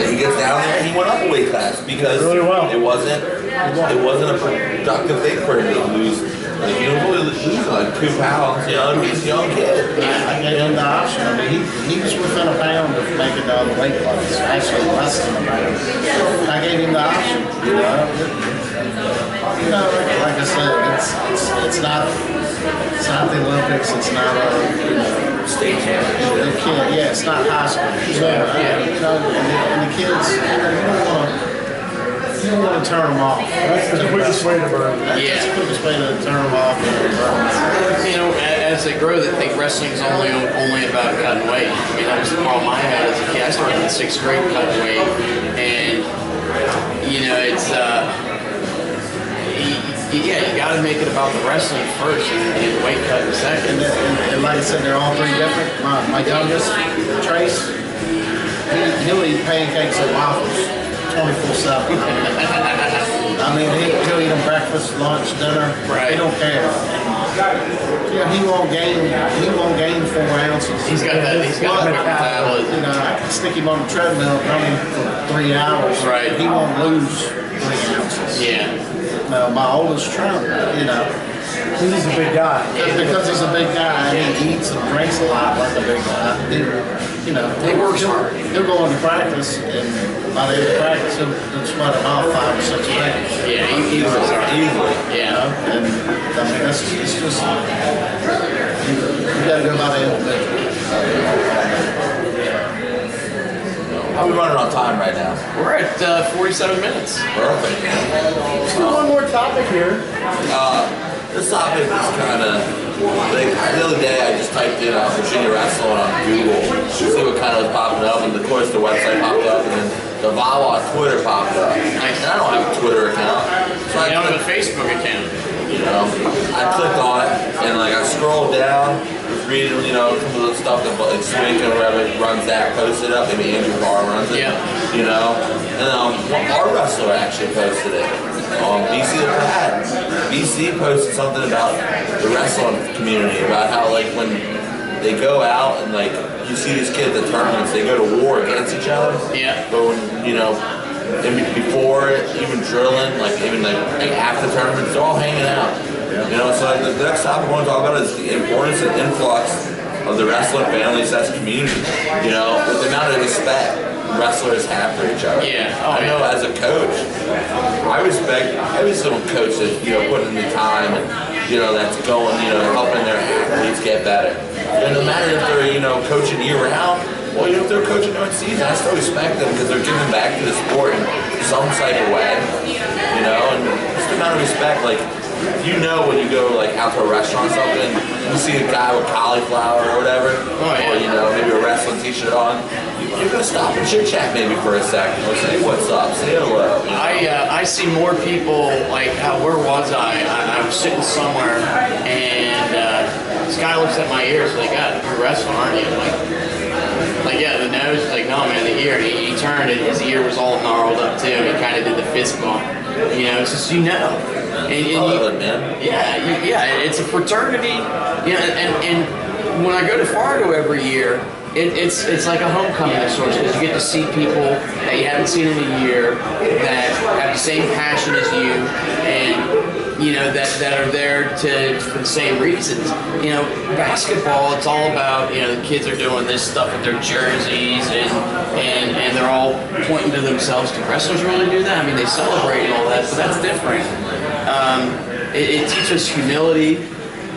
he gets down there and he went up a weight class because Really well. it wasn't a productive thing for him to lose. Like you don't really lose like 2 pounds, you know, he's a young kid. I gave him the option. I mean, he was within a pound of making the other weight class, actually less than a pound. I gave him the option, you know. You know, like I said, it's not the Olympics. It's not a State championship. yeah, it's not high school. So, you know, and the kids, you don't want to turn them off. That's the quickest way to burn. That's the quickest way to turn them off. You know, as they grow, they think wrestling's only about cutting weight. I mean, that was the problem I had as a kid. I started in 6th grade cutting weight, and you know, it's yeah, you got to make it about the wrestling first and weight cutting second. And like I said, they're all 3 different. My youngest, Trace, he'll eat pancakes and waffles 24/7. I mean, he'll eat them breakfast, lunch, dinner. Right. He don't care. Yeah, he won't gain 4 ounces. He's got that. He's got quick metabolism. You know, I can stick him on the treadmill running for 3 hours. Right. He won't lose 3 ounces. Yeah. My oldest Trump, you know, He's a big guy. because he's a big guy and he eats and drinks a lot like a big guy. You know, He works hard. He'll go into practice, and by the end of practice, he'll sweat him off 5 or 6 pounds. Yeah, he works hard. Easily. Yeah. And I mean, it's just you got to go by the individual. How are we running on time right now? We're at 47 minutes. Perfect. Let's do one more topic here. This topic is kind of like the other day I just typed in Virginia Wrestling on Google to see what kind of was popping up, and of course the website popped up, and then the Vawa Twitter popped up. Nice. And I don't have a Twitter account, so You don't have a Facebook account. you know, I clicked on it, and like I scrolled down, was reading, you know, some of the stuff that like Swink and whoever runs that posted up, maybe Andrew Barr runs it, Yeah. you know, and our wrestler actually posted it. BC the Pratt. BC posted something about the wrestling community, about how like when they go out and like you see these kids at tournaments, they go to war against each other. Yeah. But when, you know, before even drilling, like even like after the tournaments, they're all hanging out. You know, so the next topic I want to talk about is the importance and influx of the wrestling families as a community. You know, with the amount of respect wrestlers have for each other. Yeah. I know as a coach, I respect every single coach that, you know, putting in the time and, you know, that's going, you know, helping their athletes get better. And no matter if they're, you know, coaching year round, well, you know, if they're coaching during season, I still respect them because they're giving back to the sport in some type of way. You know, and just the amount of respect, like, you know when you go like out to a restaurant or something, you see a guy with cauliflower or whatever, or you know, maybe a wrestling t-shirt on, you're gonna stop and chit chat maybe for a second, or say what's up, say hello. You know? I see more people like where was I? I was sitting somewhere and this guy looks at my ears like, God, you're wrestling, aren't you? I'm like, Like, yeah, the nose is like, no, man, the ear. And he turned it, his ear was all gnarled up too. He kind of did the fist bump. You know, it's just, you know. Yeah, it's a fraternity. You know, and when I go to Fargo every year, it's like a homecoming of sorts, because you get to see people that you haven't seen in a year that have the same passion as you, and you know that are there for the same reasons. You know, basketball, it's all about, you know, the kids are doing this stuff with their jerseys and they're all pointing to themselves. Do wrestlers really do that? I mean, they celebrate and all that, but that's different. It teaches humility,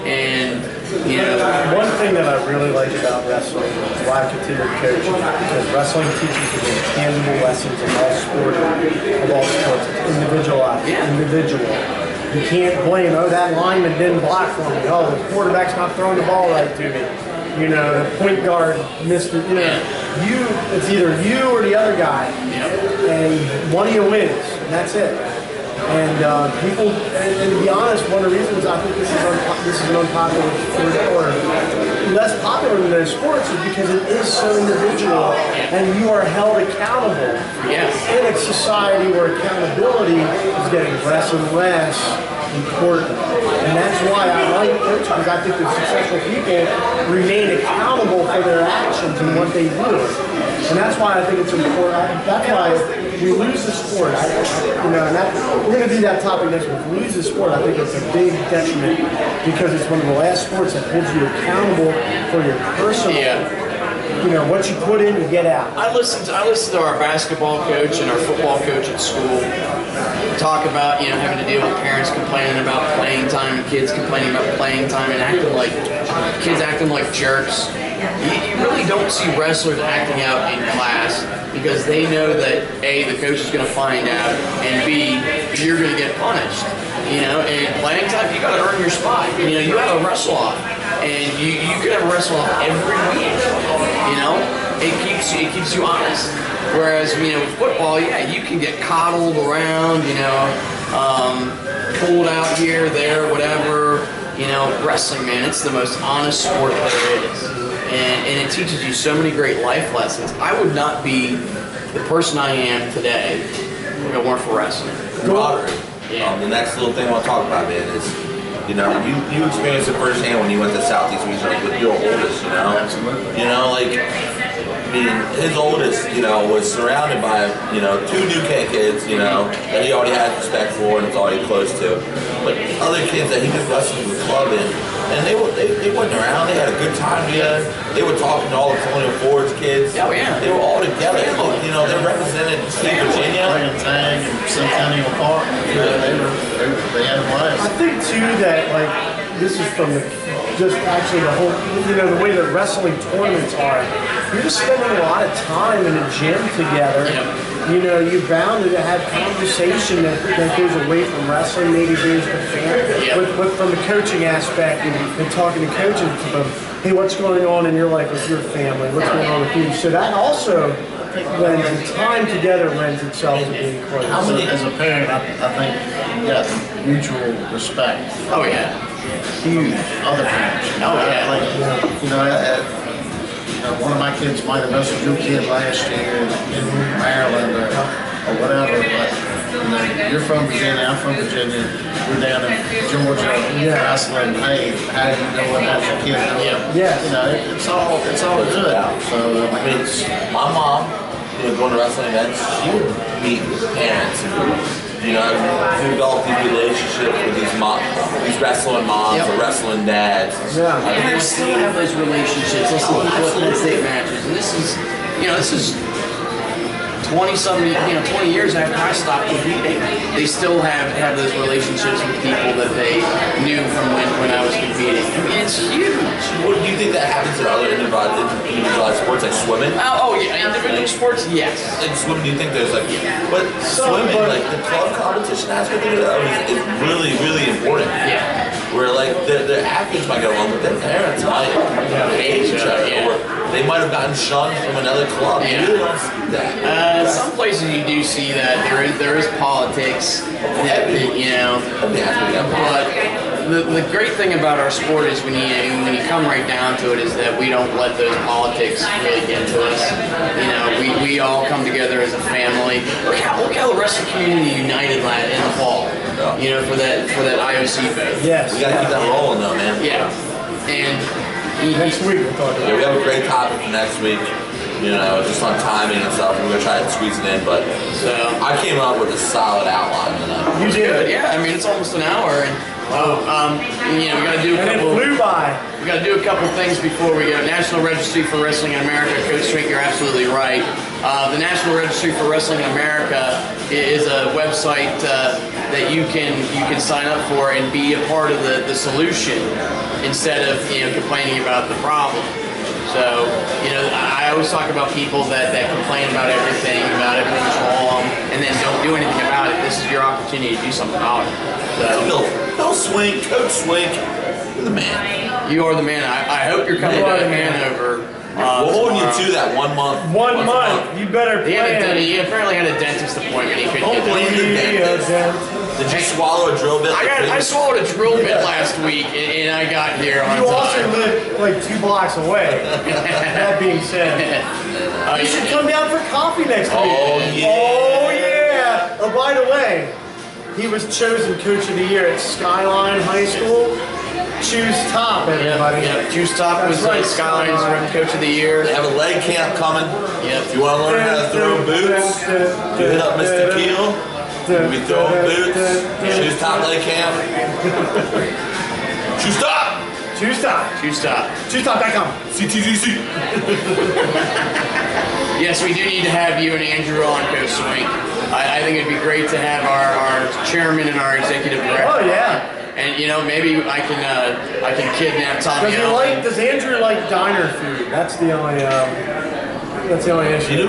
and you know, one thing that I really like about wrestling is why I continue to coach, because wrestling teaches you the tangible lessons of all sports. It's individualized, individual. You can't blame, oh, that lineman didn't block for me. Oh, the quarterback's not throwing the ball right to me. You know, the point guard missed it. You know, it's either you or the other guy, and one of you wins, and that's it. And people, and to be honest, one of the reasons I think this is an unpopular or less popular than those sports is because it is so individual, and you are held accountable. Yes. In a society where accountability is getting less and less important. And that's why I like coaching, because I think that successful people remain accountable for their actions and what they do. And that's why I think it's important. That's why we lose the sport. You know, and we're going to do that topic next week. If we lose the sport, I think it's a big detriment, because it's one of the last sports that holds you accountable for your personal. You know, what you put in, you get out. I listened to our basketball coach and our football coach at school talk about, you know, having to deal with parents complaining about playing time and kids complaining about playing time and kids acting like jerks. You really don't see wrestlers acting out in class, because they know that A, the coach is going to find out, and B, you're going to get punished. You know, and playing time, you got to earn your spot. You know, you have a wrestle off, and you could have a wrestle off every week. You know, it keeps you honest. Whereas, you know, with football, yeah, you can get coddled around. You know, pulled out here, there, whatever. You know, wrestling, man, it's the most honest sport there is. And it teaches you so many great life lessons. I would not be the person I am today if it weren't for wrestling. Camaraderie. The next little thing I want to talk about, man, is, you know, you experienced it firsthand when you went to Southeast Regional with your oldest, you know? Absolutely. You know, like, I mean, his oldest, you know, was surrounded by, you know, 2 new kids, you know, that he already had respect for and was already close to. But other kids that he just wrestled with the club in, and they went around, they had a good time together. They were talking to all the Colonial Forge kids. Oh, yeah. They were all together. You know, they represented Virginia. Playing tag in Centennial Park. You know, they had a blast. I think too that, like, this is from just actually the whole, you know, the way that wrestling tournaments are. You're just spending a lot of time in a gym together. You know, you're bound to have conversation that goes away from wrestling, maybe goes to family. From the coaching aspect, and talking to coaches to them, hey, what's going on in your life with your family? What's going on with you? So that also lends, time together lends itself to being close. As a parent, I think you got mutual respect. Oh, yeah. Huge. Other parents. Oh, yeah. Like, you know, one of my kids might have wrestled your kid last year in Maryland or whatever, but you know, you're from Virginia, I'm from Virginia, we're down in Georgia wrestling, hey, how you doing, how's your kid doing? You know, it's all good. So, I mean, my mom, you know, going to wrestling events, she would meet parents and, you know, develop these relationships with these wrestling moms or wrestling dads. And they still have those relationships. They still have Penn State matches. And this is 20-something, 20 years after I stopped competing. They still have those relationships with people that they knew from when I was competing. I mean, it's huge. What do you think that happens in other individualized sports like swimming? Oh yeah, individual sports, yes. Like swimming, do you think there's like, but swimming, like the club competition aspect of it is really, really important. Yeah. Where like the athletes might get along, but their parents might hate each other, or they might have gotten shunned from another club. You really don't see that. Some places you do see that there is politics, that, you know, but the great thing about our sport is when you come right down to it is that we don't let those politics really get to us. You know, we all come together as a family. Look how the wrestling community united in the fall. You know, for that IOC vote. Yes. We gotta keep that rolling though, man. Yeah. And next week we'll talk about we have a great topic for next week. You know, just on timing and stuff. We're gonna try to squeeze it in, but so I came up with a solid outline tonight. You did, yeah. I mean, it's almost an hour, and you know, we gotta do a couple. And it flew by. We gotta do a couple things before we go. National Registry for Wrestling in America, Coach Swink, you're absolutely right. The National Registry for Wrestling in America is a website that you can sign up for and be a part of the solution instead of complaining about the problem. So, I always talk about people that complain about everything's wrong, and then don't do anything about it. This is your opportunity to do something about it. So, Bill Swink, Coach Swink, you're the man. You are the man. I hope you're coming back over. We're holding you to that 1 month. One month. You better plan. He apparently had a dentist appointment. He couldn't Don't blame the dentist. Did you swallow a drill bit? I swallowed a drill bit last week, and I got here on You time. also live like 2 blocks away. That being said, you should come down for coffee next week. Oh, yeah. Oh, yeah. Oh, by the way, he was chosen Coach of the Year at Skyline High School. Choose Top, everybody. Yeah, Choose Top was right, Skyline's Coach of the Year. They have a leg camp coming. Yep. If you want to learn how to throw boots, you hit up Mr. Keel. We'll be throwing boots. Choose Top leg camp. Choose Top! Choose Top. Choose Top. ChooseTop.com. CTZC. Yes, we do need to have you and Andrew on, Coach Swink. I think it'd be great to have our chairman and our executive director. Oh, yeah. And maybe I can kidnap Tommy. Does Andrew like diner food? That's the only issue.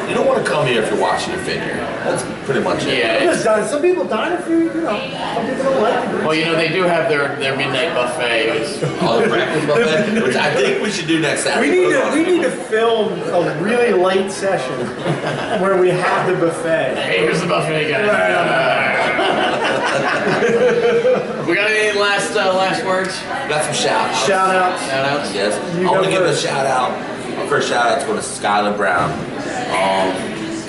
You don't want to come here if you're watching a figure. That's pretty much it. Yeah. Some people diner food, some people don't like it. Well, they do have their midnight buffet. The breakfast buffet, which I think we should do next Saturday. We need to film a really late session where we have the buffet. Hey, here's the buffet, guys. We got any last words? Got some shout-outs. Shout-outs. Yes. I want to give a shout-out. My first shout-out's going to Skylar Brown.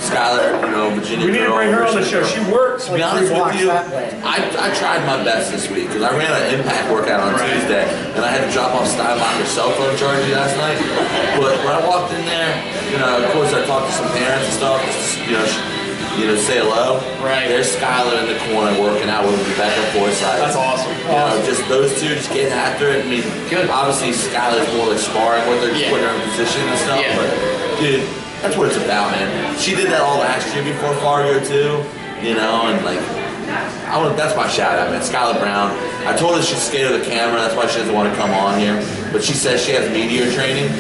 Skylar, Virginia. We need to bring her on the show. She works to be honest with you, I tried my best this week because I ran an impact workout on Tuesday and I had to drop off Steinbacher's cell phone charger last night. But when I walked in there, of course I talked to some parents and stuff, say hello. Right. There's Skylar in the corner working out with Rebecca Forsythe. That's awesome. Just those two just getting after it. I mean, good. Obviously Skylar's more like sparring with her, just putting her in position and stuff. Yeah. But dude, that's what it's about, man. She did that all last year before Fargo too, and that's my shout out, man. Skylar Brown. I told her she's scared of the camera, that's why she doesn't want to come on here. But she says she has media training,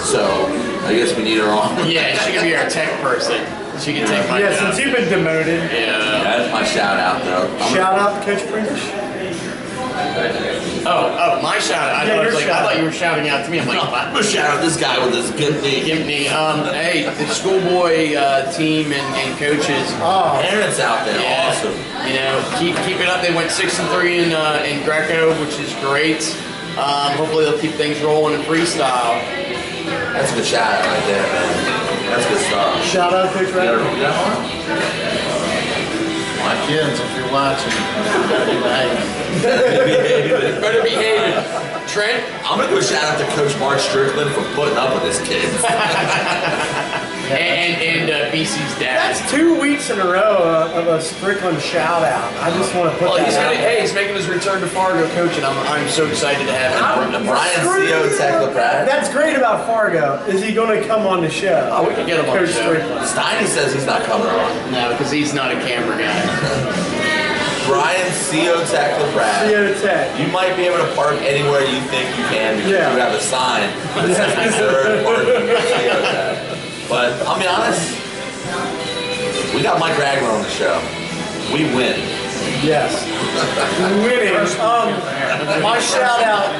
so I guess we need her on. Yeah, she can be our tech person. She can take my job. since you've been demoted. Yeah, that's my shout out, though. Shout out to Coach Prince. Oh, my shout out. I thought you were shouting out to me. I'm like, I'm gonna shout out this guy with his good knee. Hey, the schoolboy team and coaches. Parents out there, awesome. Keep it up. They went 6-3 in Greco, which is great. Hopefully they'll keep things rolling in freestyle. That's a good shout out right there, man. That's good stuff. Shout out, Coach Red. My kids, if you're watching, you better behave. Better behave. Trent? I'm going to go shout out to Coach Mark Strickland for putting up with his kids. and BC's dad. That's 2 weeks in a row of a Strickland shout out. I just want to put that out. He's making his return to Fargo coaching. I'm so excited to have him. Brian C.O. Tech-LaPrade. That's great about Fargo. Is he going to come on the show? Oh, we can get him on the Coach show. Strickland. Steiny says he's not coming on. No, because he's not a camera guy. Brian C.O. Tech-LaPrade. C.O. Tech. You might be able to park anywhere you think you can because you have a sign that says reserved parking for C.O. Tech. But I'll be honest, we got Mike Ragland on the show. We win. Yes. Winning. My shout out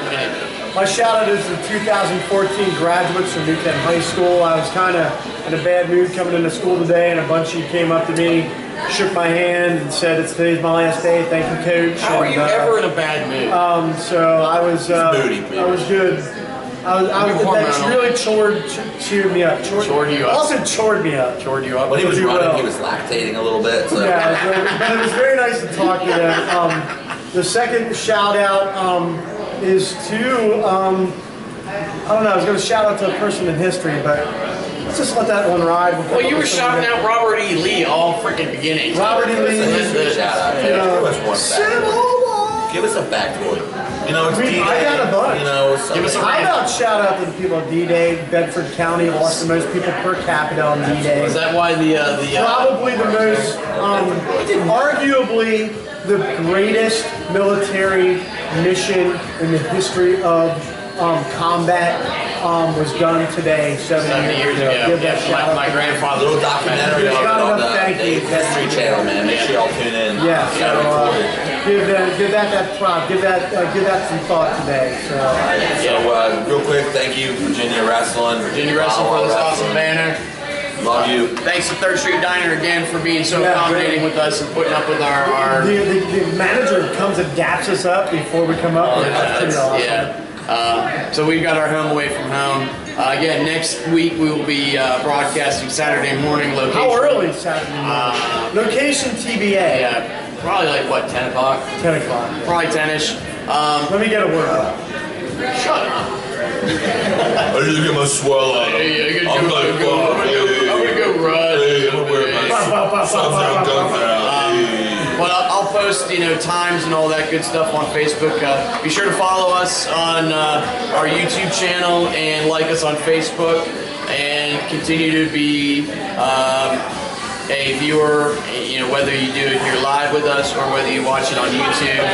is the 2014 graduates from New Kent High School. I was kind of in a bad mood coming into school today, and a bunch of you came up to me shook my hand and said, today's my last day. Thank you, Coach. How are you ever in a bad mood? So I was moody, I was good. That really cheered me up. Chored you up. Also chored me up. Chored you up. When he was running, well. he was lactating a little bit. So. Yeah, but it was very nice to talk to them. The second shout out is to, I don't know, I was going to shout out to a person in history, but let's just let that one ride. Well, you were shouting out Robert E. Lee all freaking beginning. Robert E. Lee. Shout out. Give us a factoid. You know, it's D-Day. I got a bunch. You know, so Give us a How about shout out to the people of D-Day? Bedford County lost the most people per capita on D-Day. Is that why the Probably the most, arguably the greatest military mission in the history of combat was done today 70 years ago? Give that Yeah, shout out my to grandfather. little documentary There's of it not on enough the thank you. History Channel, man. Make sure y'all tune in. Yeah, so give that prop, give that some thought today. So Real quick, thank you, Virginia Wrestling. Virginia Wrestling for this awesome banner. Love you. Thanks to Third Street Diner again for being so accommodating with us and putting up with our the manager comes and daps us up before we come up. That's pretty awesome. yeah. So we've got our home away from home. Again, next week we will be broadcasting Saturday morning location. How early Saturday morning? Location TBA. Yeah, probably like what, 10 o'clock? 10 o'clock. Probably 10ish. Let me get a word out. Shut up. I need to get my swell on. I'm I'm gonna go run. I'm gonna wear my something I'm done now. But I'll post, times and all that good stuff on Facebook. Be sure to follow us on our YouTube channel and like us on Facebook, and continue to be a viewer. Whether you do it here live with us or whether you watch it on YouTube.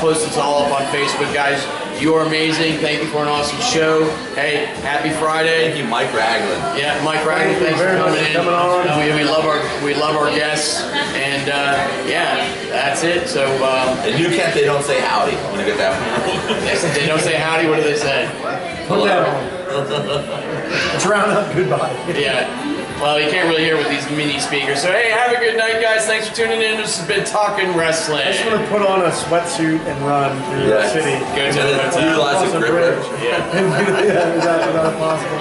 Post it all up on Facebook, guys. You are amazing. Thank you for an awesome show. Hey, happy Friday. Thank you, Mike Ragland. Yeah, Mike Ragland, thanks for coming in. We love our guests, and that's it. So In New Kent, they don't say howdy when you get that one. they don't say howdy. What do they say? Put that on. Drown out goodbye. Yeah. Well, you can't really hear with these mini speakers. So hey, have a good night, guys. Thanks for tuning in. This has been Talkin Wrestling. I just want to put on a sweatsuit and run through the city. Go to the hotel. Utilize a gripper. Yeah. Yeah, is that possible?